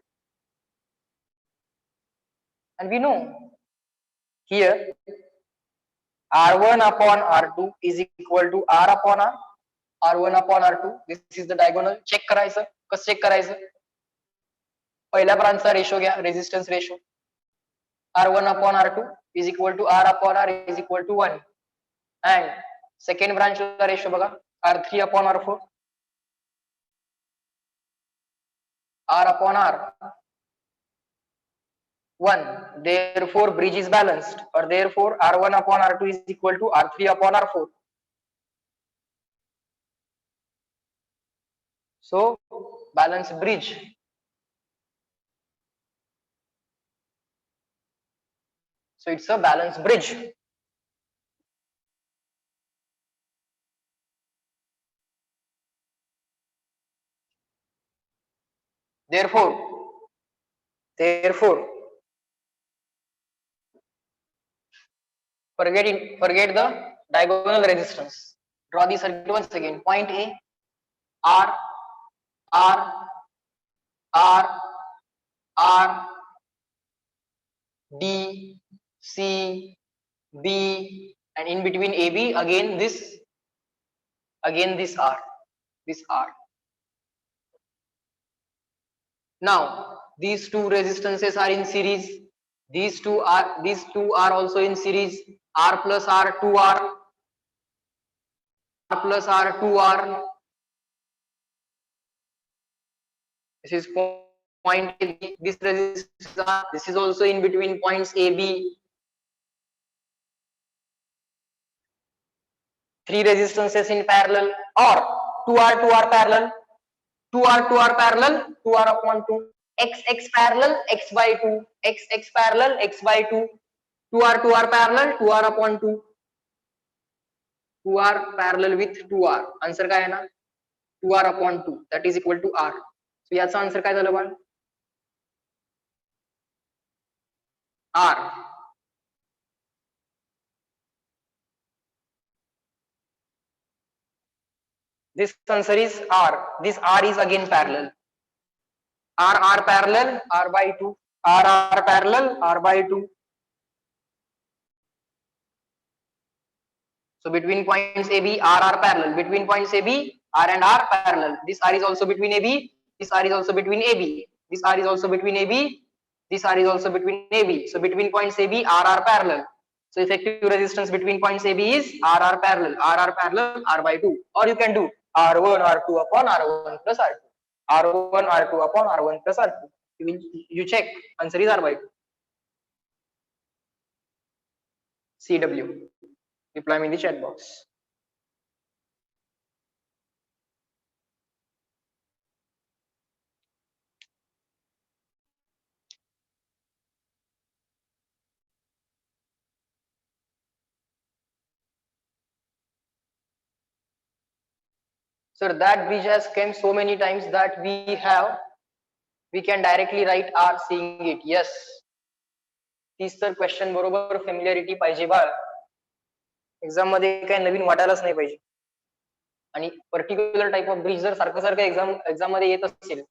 And we know here R1 upon R2 is equal to R upon R. R1 upon R2. This is the diagonal. Check करायचं. कसं check करायचं? पहिल्या ब्रांचचा ratio घ्या, resistance ratio. R1 upon R2 is equal to R upon R is equal to 1. And second branch ratio बघा, R3 upon R4. R upon R 1. Therefore bridge is balanced, or therefore R1 upon R2 is equal to R3 upon R4. So balanced bridge. So it's a balanced bridge. Therefore forget the diagonal resistance. Draw the circuit once again. Point A, R, R, R, R, D, C, B, and in between AB again this R, this R. Now these two resistances are in series. These two are also in series. R plus R 2R, R plus R 2R. This is point A. This resistance R. This is also in between points A B. Three resistances in parallel, or 2R parallel, 2R parallel, 2R upon 2. X parallel, X by 2. X parallel, X by 2. 2R parallel, 2R upon 2. 2R parallel with 2R. Answer काय आहे ना? 2R upon 2. That is equal to R. So याचा answer काय झालं बाळ? R. This answer is R. This R is again parallel. R parallel, R by 2. R parallel, R by 2. So between points AB, R parallel. Between points AB, R and R parallel. This R is also between AB. This R is also between AB. This R is also between AB. This R is also between AB. So between points AB, R parallel. So effective resistance between points AB is R parallel. R parallel, R by 2. Or you can do R1 R2 upon R1 plus R2. R1 R2 upon R1 plus R2. You check. Answer is R by 2. CW. Reply me in the chat box. Sir, that bridge has came so many times that we can directly write R seeing it. Yes. तीच तर question बरोबर familiarity पाहिजे बाळ. Exam मध्ये काही नवीन वाटायलाच नाही पाहिजे. आणि particular type of bridge जर सारखं सारखं एक्झाम मध्ये येत असेल,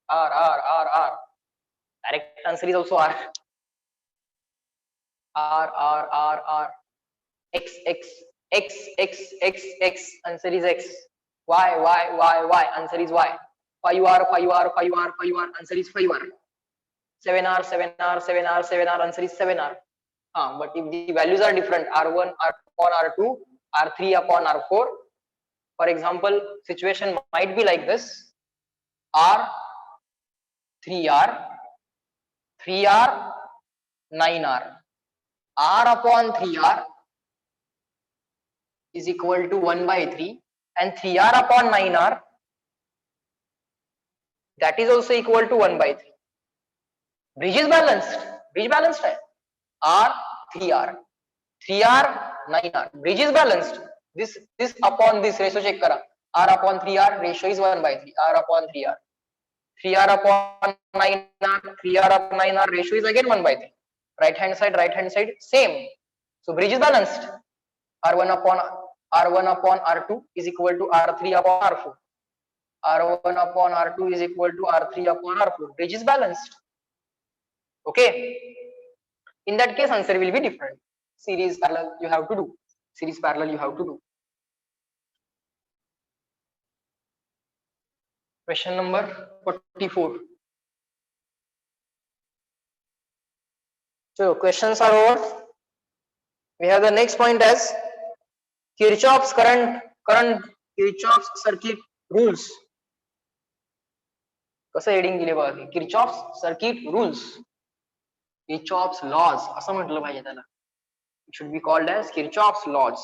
R R R R, direct answer is also R. R R R R, X X X X X X, answer is X. Y Y Y Y, answer is Y. 5R 5R 5R 5R, answer is 5R. 7R 7R 7R 7R, answer is 7R. But if the values are different, R1 upon R2, R3 upon R4, for example, situation might be like this: R 3R 3R 9R. R upon 3R is equal to 1 by 3, and 3R upon 9R, that is also equal to 1 by 3. Bridge is balanced. Bridge balanced है. R 3R 3R 9R. Bridge is balanced. This upon this ratio check करा. R upon 3R ratio is 1 by 3. R upon 3R. 3R upon 9R. 3R upon 9R ratio is again 1 by 3. Right hand side same. So bridge is balanced. R1 upon R2 is equal to R3 upon R4. R1 upon R2 is equal to R3 upon R4. Bridge is balanced. Okay, in that case answer will be different. Series parallel you have to do. Series parallel you have to do. Question number 44. So questions are over. We have the next point as Kirchhoff's Kirchhoff's circuit rules. कसं heading दिले बघा, Kirchhoff's circuit rules. Kirchhoff's laws असं म्हटलं पाहिजे त्याला. It should be called as Kirchhoff's laws.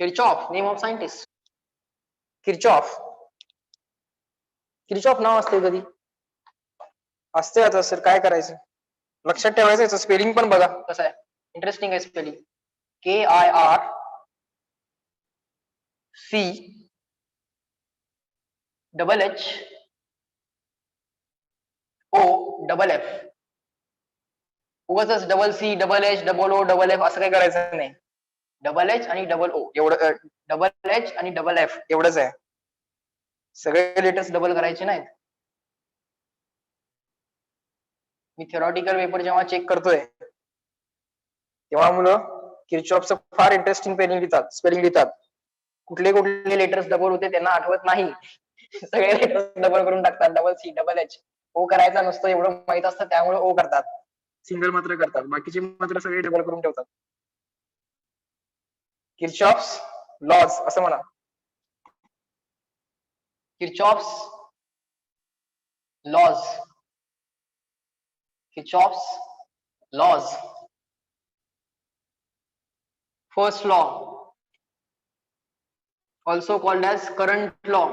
Kirchhoff, name of scientist. Kirchhoff नाव असते कधी असते. आता सर काय करायचं, लक्षात ठेवायचं. याचं स्पेलिंग पण बघा कसं आहे, इंटरेस्टिंग आहे स्पेलिंग. KIRCHOFF. उगाच double C double H double O double F असं काही करायचं नाही. डबल एच आणि डबल ओ एवढं, डबल एच आणि डबल एफ एवढंच आहे. सगळे लेटर्स डबल करायचे नाहीत. मी थेरॉटिकल पेपर जेव्हा चेक करतोय तेव्हा मुलं किर्चॉफचं फार इंटरेस्टिंग स्पेलिंग लिहितात. कुठले कुठले लेटर्स डबल होते त्यांना आठवत नाही. सगळे लेटर्स डबल करून टाकतात. Double C double H. O करायचा नसतो एवढं माहित असतं, त्यामुळे ओ करतात, सिंगल मात्र करतात. बाकीचे मात्र सगळे डबल करून ठेवतात. किर्चॉफ्स लॉज असं म्हणा. Kirchhoff's laws. Kirchhoff's laws. First law, also called as current law.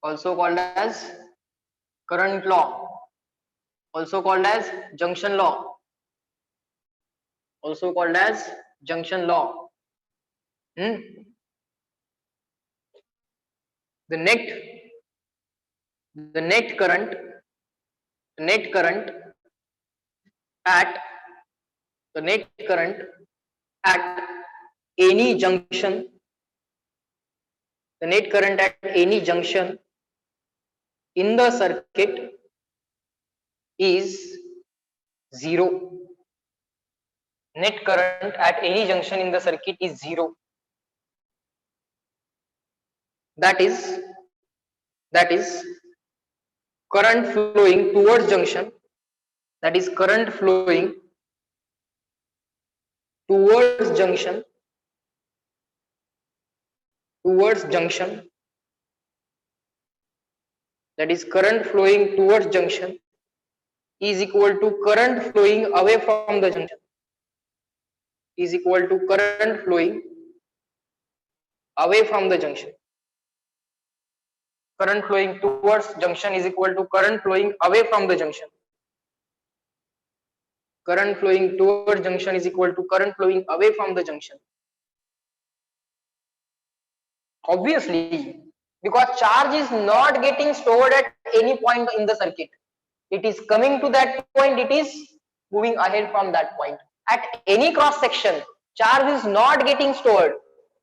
Also called as current law. Also called as junction law. Also called as junction law. The net current at the net current at any junction, the net current at any junction in the circuit is 0. Net current at any junction in the circuit is 0. That is current flowing towards junction, that is current flowing towards junction, that is current flowing towards junction is equal to current flowing away from the junction, is equal to current flowing away from the junction. Current flowing towards junction is equal to current flowing away from the junction. Current flowing towards junction is equal to current flowing away from the junction. Obviously, because charge is not getting stored at any point in the circuit. It is coming to that point, it is moving ahead from that point. At any cross section, charge is not getting stored.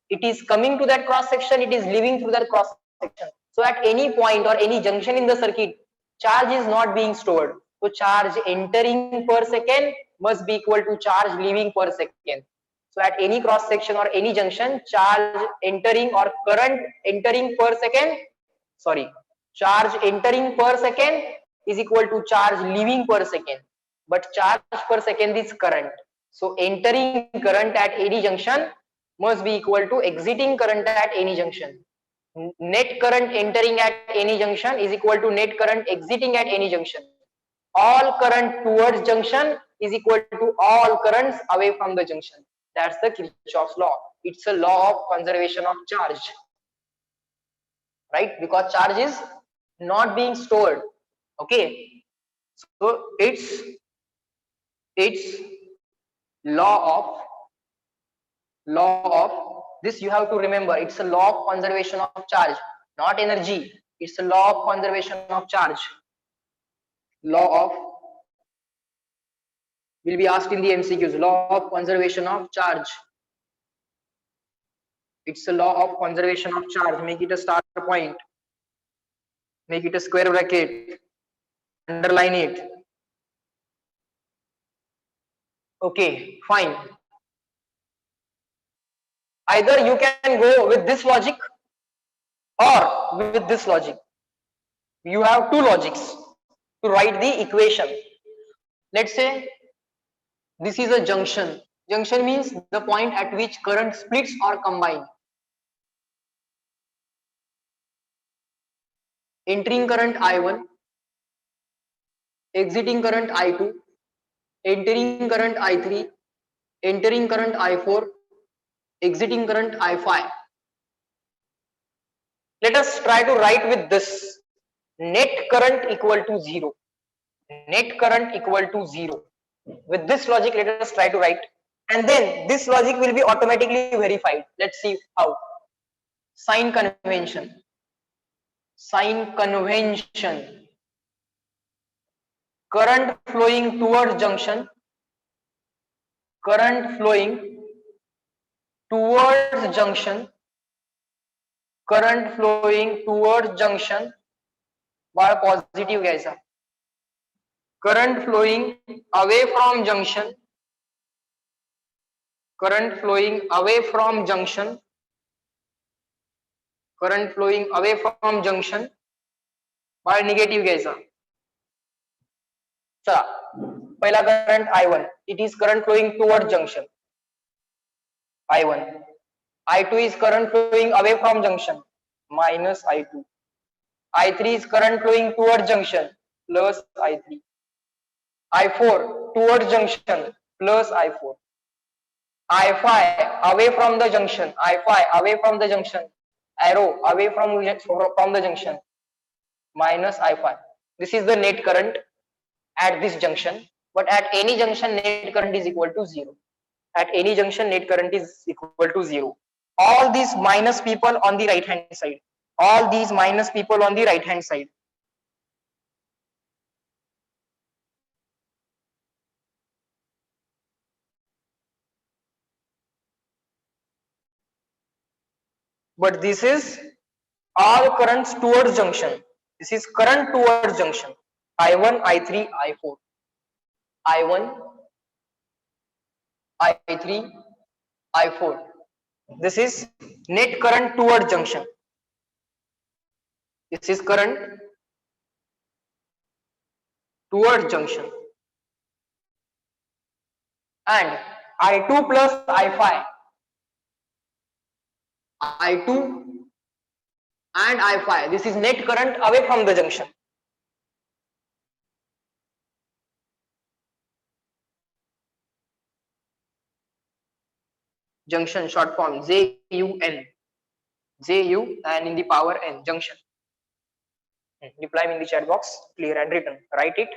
It is coming to that cross section, it is leaving through that cross section. So at any point or any junction in the circuit, charge is not being stored. So charge entering per second must be equal to charge leaving per second. So at any cross section or any junction, charge entering or current entering per second, charge entering per second is equal to charge leaving per second. But charge per second is current. So entering current at any junction must be equal to exiting current at any junction. Net current entering at any junction is equal to net current exiting at any junction. All current towards junction is equal to all currents away from the junction. That's the Kirchhoff's law. It's a law of conservation of charge, right? Because charge is not being stored. Okay, so it's law of this you have to remember. It's a law of conservation of charge, not energy. It's a law of conservation of charge. Law of will be asked in the MCQs. Law of conservation of charge. It's a law of conservation of charge. Make it a star point. Make it a square bracket. Underline it. Okay, fine. Either you can go with this logic or with this logic. You have two logics to write the equation. Let's say this is a junction. Junction means the point at which current splits or combine. Entering current I1, exiting current I2, entering current I3, entering current I4, exiting current I5. Let us try to write with this. Net current equal to 0. Net current equal to 0. With this logic, let us try to write. And then this logic will be automatically verified. Let's see how. Sign convention. Sign convention. Current flowing towards junction. Current flowing towards junction. Current flowing towards junction. Bar positive घ्यायचा. Current flowing away from junction. Current flowing away from junction. Current flowing away from junction. Bar negative घ्यायचा. चला पहिला current I1, it is current flowing towards junction. I1. I2 is current flowing away from junction, minus I2. I3 is current flowing towards junction, plus I3. I4 towards junction, plus I4. I5 away from the junction, I5 away from the junction, arrow away from the junction, minus I5. This is the net current at this junction, but at any junction net current is equal to 0. At any junction net current is equal to 0. All these minus people on the right hand side. All these minus people on the right hand side. but this is all currents towards junction. This is current towards junction. I1, I3, I4. I1, I3, I4. This is net current towards junction. This is current towards junction. And I2 plus I5. I2 and I5. This is net current away from the junction. Junction short form JUN. JU and in the power N, junction. Reply me in the chat box, clear and written. Write it,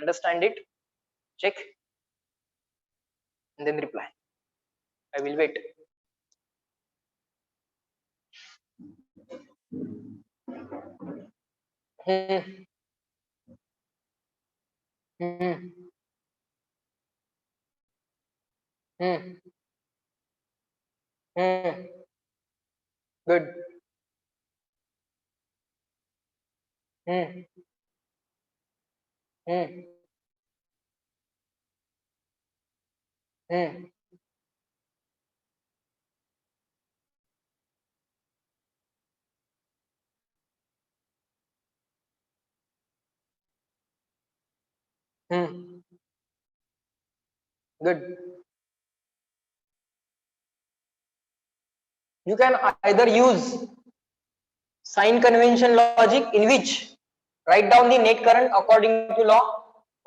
understand it, check, and then reply. I will wait. Good. Good. You can either use sign convention logic, in which write down the net current according to law.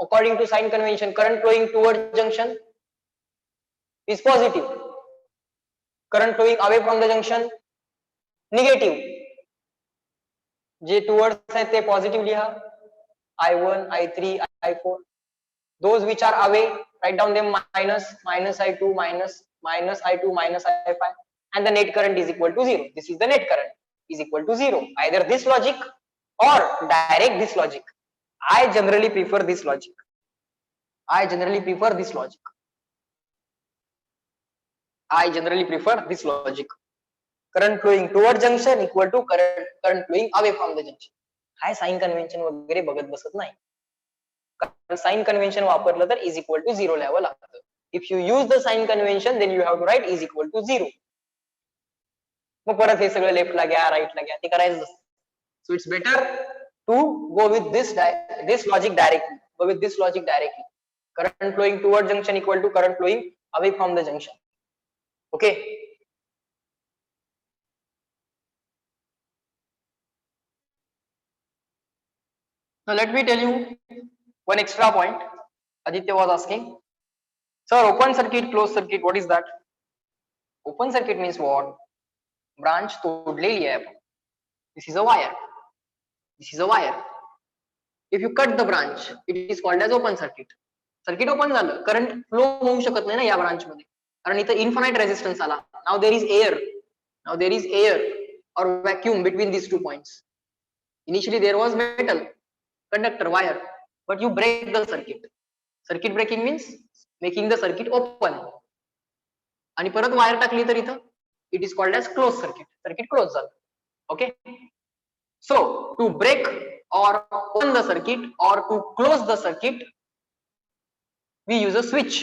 According to sign convention, current flowing towards junction is positive. Current flowing away from the junction negative. J towards है ते positive लिहा. I1, I3, I4. Those which are away, write down them minus I2 minus I2 minus I5, and the net current is equal to 0. This is the net current is equal to 0. Either this logic or direct this logic. I generally prefer this logic. I generally prefer this logic. I generally prefer this logic. Current flowing towards junction equal to current flowing away from the junction. हाय sign convention वगैरे बघत बसत नाही. कारण sign convention वापरलं तर is equal to 0 लिहावं लागतं. If you use the sign convention then you have to write is equal to 0. मग परत हे सगळं लेफ्टला घ्या राईटला घ्या ते करायचं. So it's better to go with this logic directly. Go with this logic directly. Current flowing towards junction equal to current flowing away from the junction. Okay. Now let me tell you one extra point. Aditya was asking, sir, open circuit, closed circuit, what is that? Open circuit means what? Branch तोडलेली आहे. This is a wire. This is a wire. If you cut the branch, it is called as open circuit. Circuit open झालं, current flow होऊ शकत नाही ना या branch मध्ये, कारण इथं infinite resistance आला. Now there is air. Now there is air or vacuum between these 2 points. Initially there was metal, conductor, wire, but you break the circuit. Circuit breaking means making the circuit open. आणि परत wire टाकली तर इथं it is called as closed circuit. Circuit close झालं. Okay. So to break or open the circuit or to close the circuit, we use a switch.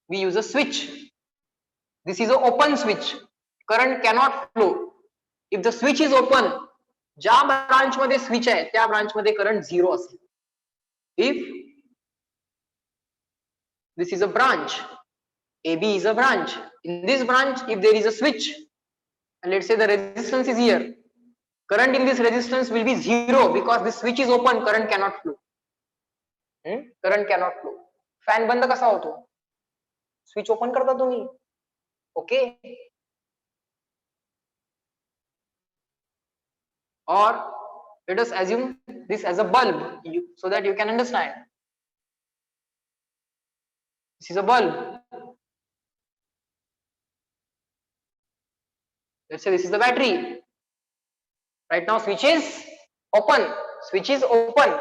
We use a switch. This is an open switch. Current cannot flow. If the switch is open, ज्या branch मध्ये switch आहे त्या branch मध्ये current 0 असेल. If this is a branch, AB is a branch. In this branch, if there is a switch, and let's say the resistance is here, current in this resistance will be 0 because this switch is open. Current cannot flow. Current cannot flow. Fan बंद कसा होतो? Switch open करता तुम्ही. Okay. Or let us assume this as a bulb, so that you can understand. This is a bulb. Let's say this is the battery. Right now switch is open. Switch is open.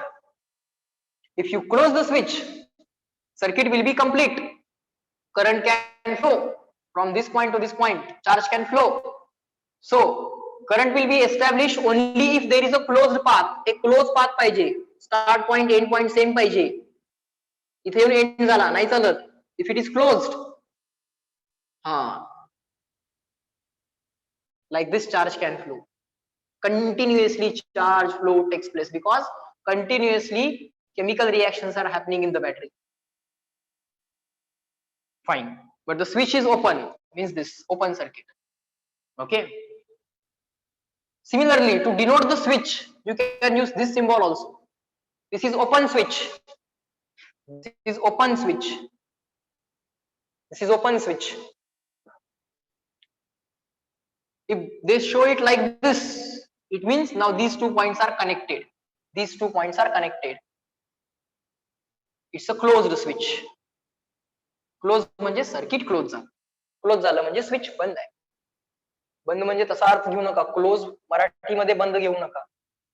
If you close the switch, circuit will be complete. Current can flow. From this point to this point, charge can flow. So current will be established only if there is a closed path. A closed path पाहिजे. Start point, end point same पाहिजे. इथे येऊन end झाला नाही चालत. If it is closed, like this charge can flow. Continuously charge flow takes place because continuously chemical reactions are happening in the battery. Fine, but the switch is open, means this open circuit. Okay. Similarly, to denote the switch, you can use this symbol also. This is open switch. This is open switch. This is open switch. If they show it like this, it means now these 2 points are connected. These 2 points are connected. It's a closed switch. Close म्हणजे circuit close झालं. Close झालं म्हणजे switch बंद आहे. बंद म्हणजे तसा अर्थ घेऊ नका, क्लोज मराठीमध्ये बंद घेऊ नका,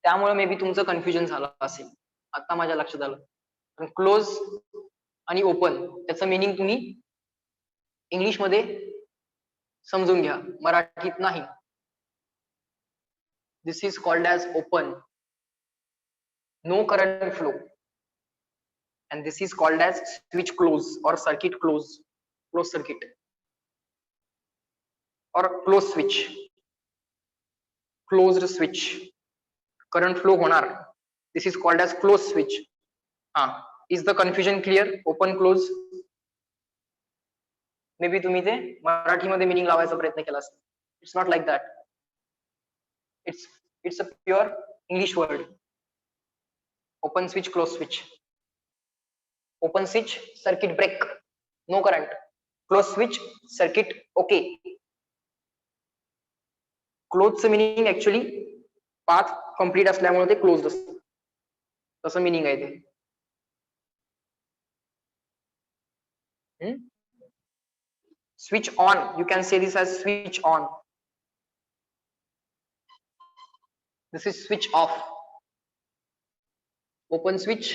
त्यामुळे मे बी तुमचं कन्फ्युजन झालं असेल. आता माझ्या लक्षात आलं. क्लोज आणि ओपन त्याचं मिनिंग तुम्ही इंग्लिश मध्ये समजून घ्या, मराठीत नाही. This is called as open, no current flow, and this is called as switch close or circuit close, close circuit or close switch, closed switch. Current flow होणार. This is called as close switch. Is the confusion clear? Open close. Maybe तुम्ही ते मराठीमध्ये meaning लावायचा प्रयत्न केला असेल. It's not like that. It's a pure English word. Open switch, close switch. Open switch, circuit break, no current. Close switch, circuit okay. Closed meaning actually path complete असल्यामुळे ते closed असतं, तसं meaning आहे ते. Switch on, you can say this as switch on. This is switch off. Open switch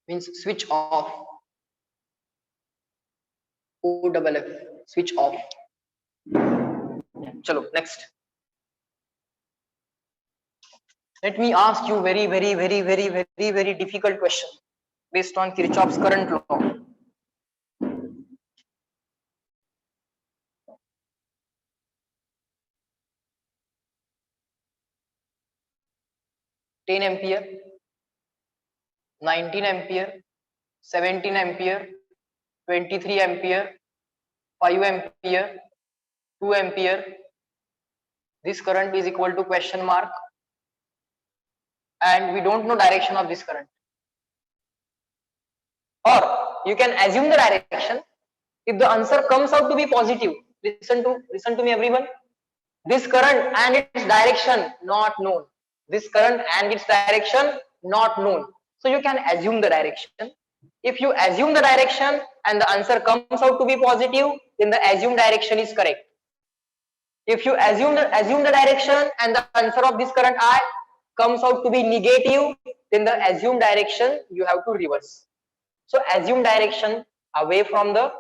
means switch off. OFF, switch off. Chalo, next. Let me ask you very difficult question based on Kirchhoff's current law. $10 ampere, 19 ampere, 17 ampere, 23 ampere, 5 ampere, 2 ampere. This current is equal to question mark, and we don't know direction of this current. Or you can assume the direction. If the answer comes out to be positive, listen to me everyone. This current and its direction not known. This current and its direction not known. So you can assume the direction. If you assume the direction and the answer comes out to be positive, then the assumed direction is correct. If you assume the direction and the answer of this current I comes out to be negative, then the assumed direction you have to reverse. So assume direction away from the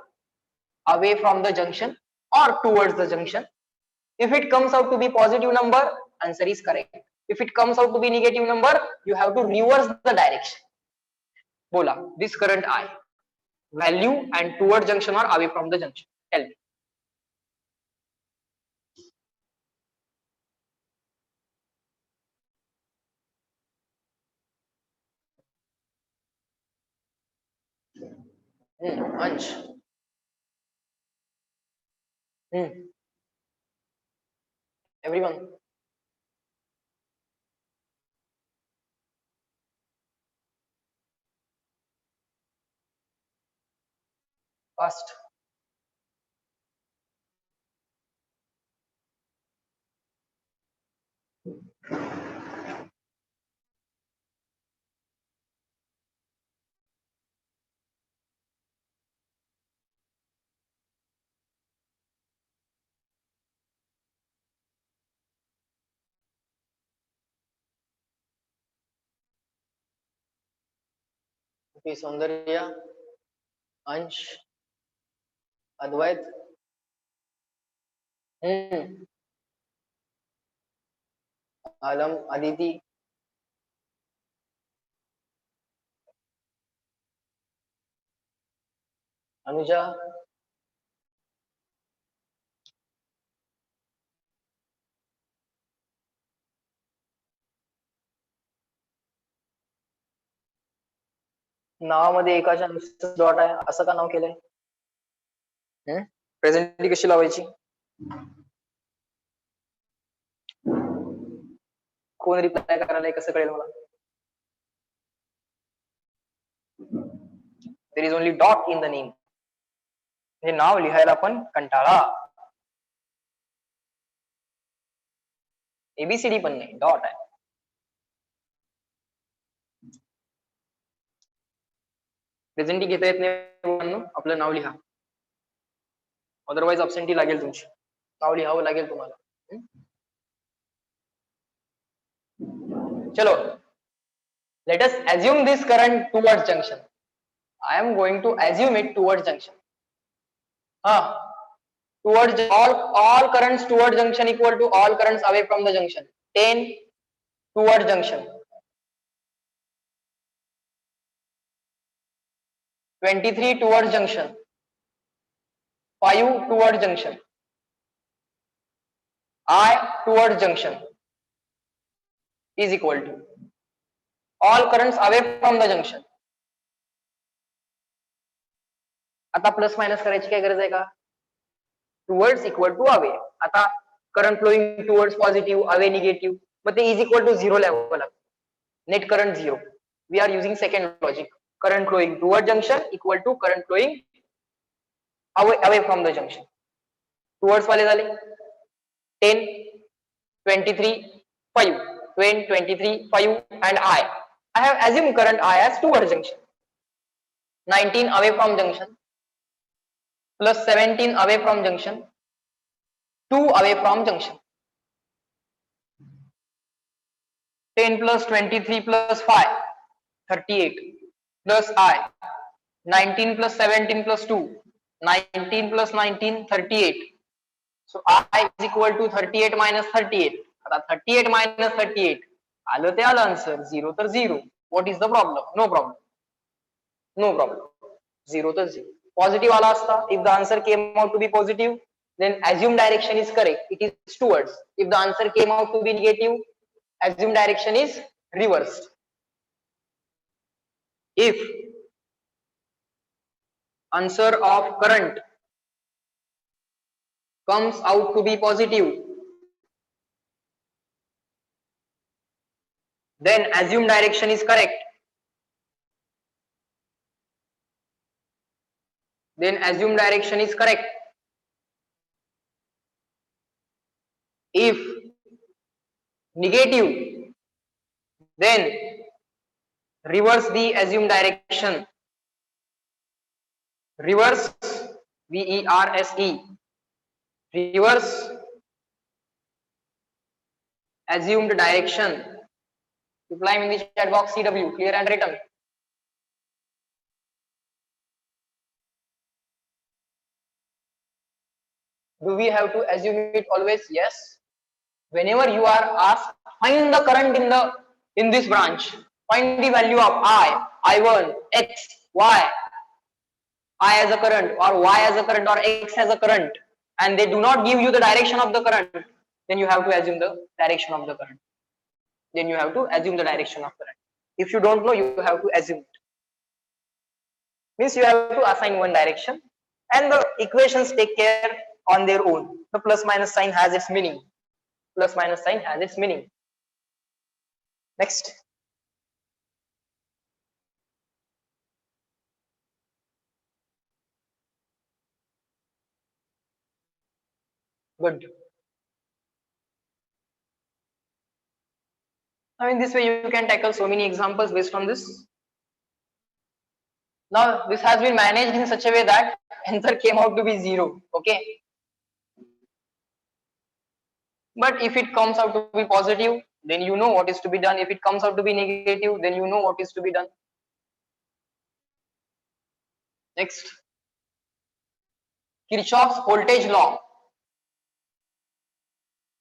junction or towards the junction. If it comes out to be positive number, answer is correct. If it comes out to be negative number, you have to reverse the direction. Bola, this current I, value and towards junction or away from the junction. Tell me. Ansh. Everyone. Fast. Okay, Saundarya, Ansh, Advait. आलम, अदिति, अनुजा, नावामध्ये एकाच्या नुसतं dot आहे, असं का नाव केलंय? Presenty कशी लावायची? कोण reply करायला कसं कळेल मला? There is only dot in the name. हे नाव लिहायला पण कंटाळा. एबीसीडी पण नाही, डॉट आहे. प्रेझेंटी घेता येत नाही, आपलं नाव लिहा, अदरवाइज अब्सेंटी लागेल तुमची. नाव लिहावं लागेल तुम्हाला. चलो, let us assume this current towards junction. I am going to assume it towards junction. Towards all currents towards junction equal to all currents away from the junction. 10 towards junction, 23 towards junction, 5 towards junction, I towards junction is equal to all currents away from the junction. आता plus minus करायची काय गरज आहे का? Towards equal to away. आता current flowing towards positive, away negative, मग ते is equal to zero लावावं लागतं. Net current zero. We are using second logic. Current flowing toward junction equal to current flowing away from the junction. Towards वाले झाले 10, 23, 5. 10, 23, 5 and I have assumed current I as towards junction. 19 away from junction plus 17 away from junction, 2 away from junction. 10 plus 23 plus 5, 38 plus I. 19 plus 17 plus 2, 19 plus 19, 38. So I is equal to 38 minus 38. आता 38 minus 38 आलं ते आलं answer. 0 तर 0. What is the problem? No problem. No problem. 0 तर 0. Positive आला असता. If the answer came out to be positive, then assumed direction is correct. It is towards. If the answer came out to be negative, assumed direction is reversed. If answer of current comes out to be positive, then assumed direction is correct. Then assumed direction is correct. If negative, then reverse the assumed direction. Reverse, V-E-R-S-E. Reverse assumed direction. Reply in the chat box CW, clear and written. Do we have to assume it always? Yes. Whenever you are asked, find the current in this branch. Find the value of I1, X, Y. I as a current or Y as a current or X as a current, and they do not give you the direction of the current, then you have to assume the direction of the current. Then you have to assume the direction of current. If you don't know, you have to assume it. Means you have to assign one direction, and the equations take care on their own. The plus minus sign has its meaning. Plus minus sign has its meaning. Next. Good. Now in this way you can tackle so many examples based on this. Now this has been managed in such a way that answer came out to be 0. Okay. But if it comes out to be positive, then you know what is to be done. If it comes out to be negative, then you know what is to be done. Next. Kirchhoff's voltage law.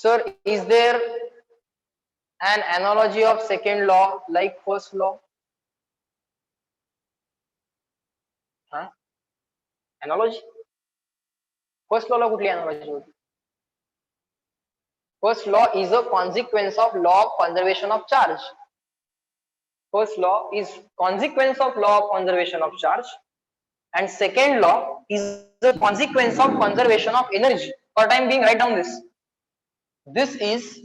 Sir, is there an analogy of second law like first law? Huh? Analogy? First law ला कुठली analogy होती? First law is a consequence of law of conservation of charge. First law is consequence of law of conservation of charge, and second law is the consequence of conservation of energy. For time being, write down this. This is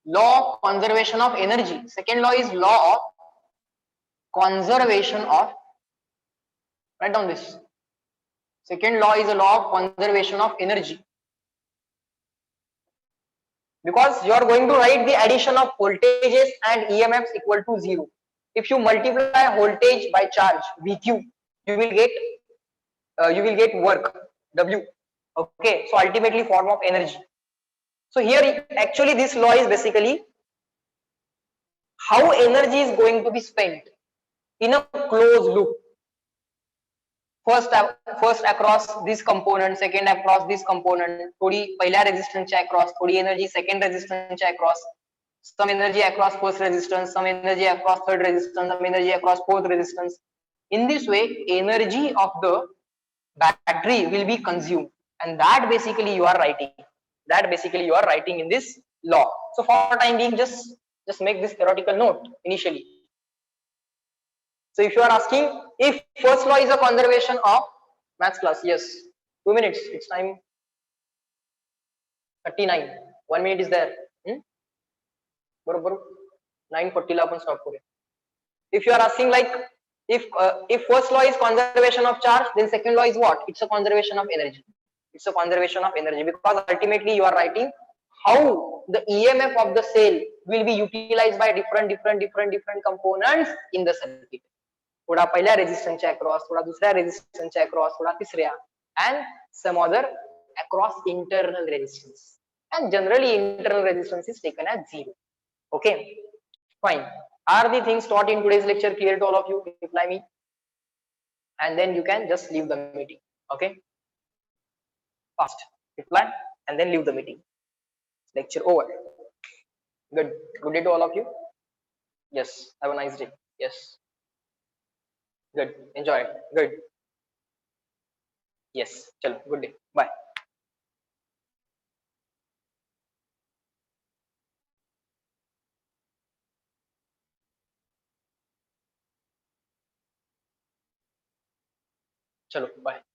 law of conservation of energy. Second law is law of conservation of, write down this. Second law is a law of conservation of energy, because you are going to write the addition of voltages and EMFs equal to 0. If you multiply voltage by charge VQ, you will get work W. Okay, so ultimately form of energy. So here actually this law is basically how energy is going to be spent in a closed loop. First across this component, second across this component, थोड़ी पहिल्या resistance च्या across, थोड़ी energy second resistance च्या across, some energy across first resistance, some energy across third resistance, some energy across fourth resistance. In this way, energy of the battery will be consumed, and that basically you are writing. That basically you are writing in this law. So for time being, just make this theoretical note initially. So if you are asking if first law is a conservation of maths class, yes. 2 minutes. It's time 39. 1 minute is there. बरोबर 9:40 ला आपण stop करूया. If you are asking like if first law is conservation of charge, then second law is what? It's a conservation of energy. It's a conservation of energy, because ultimately you are writing how the EMF of the cell will be utilized by different components in the circuit. थोडा पहिल्या रेजिस्टन्सच्या across, थोडा दुसऱ्या रेजिस्टन्सच्या across, थोडा तिसऱ्या, and some other across internal resistance, and generally internal resistance is taken as 0. Okay, fine. Are the things taught in today's lecture clear to all of you? Reply me, and then you can just leave the meeting. Okay, fast reply and then leave the meeting. Lecture over. Good day to all of you. Yes, have a nice day. Yes, good, enjoy it. Good. Yes, chalo, good day, bye. चलो bye.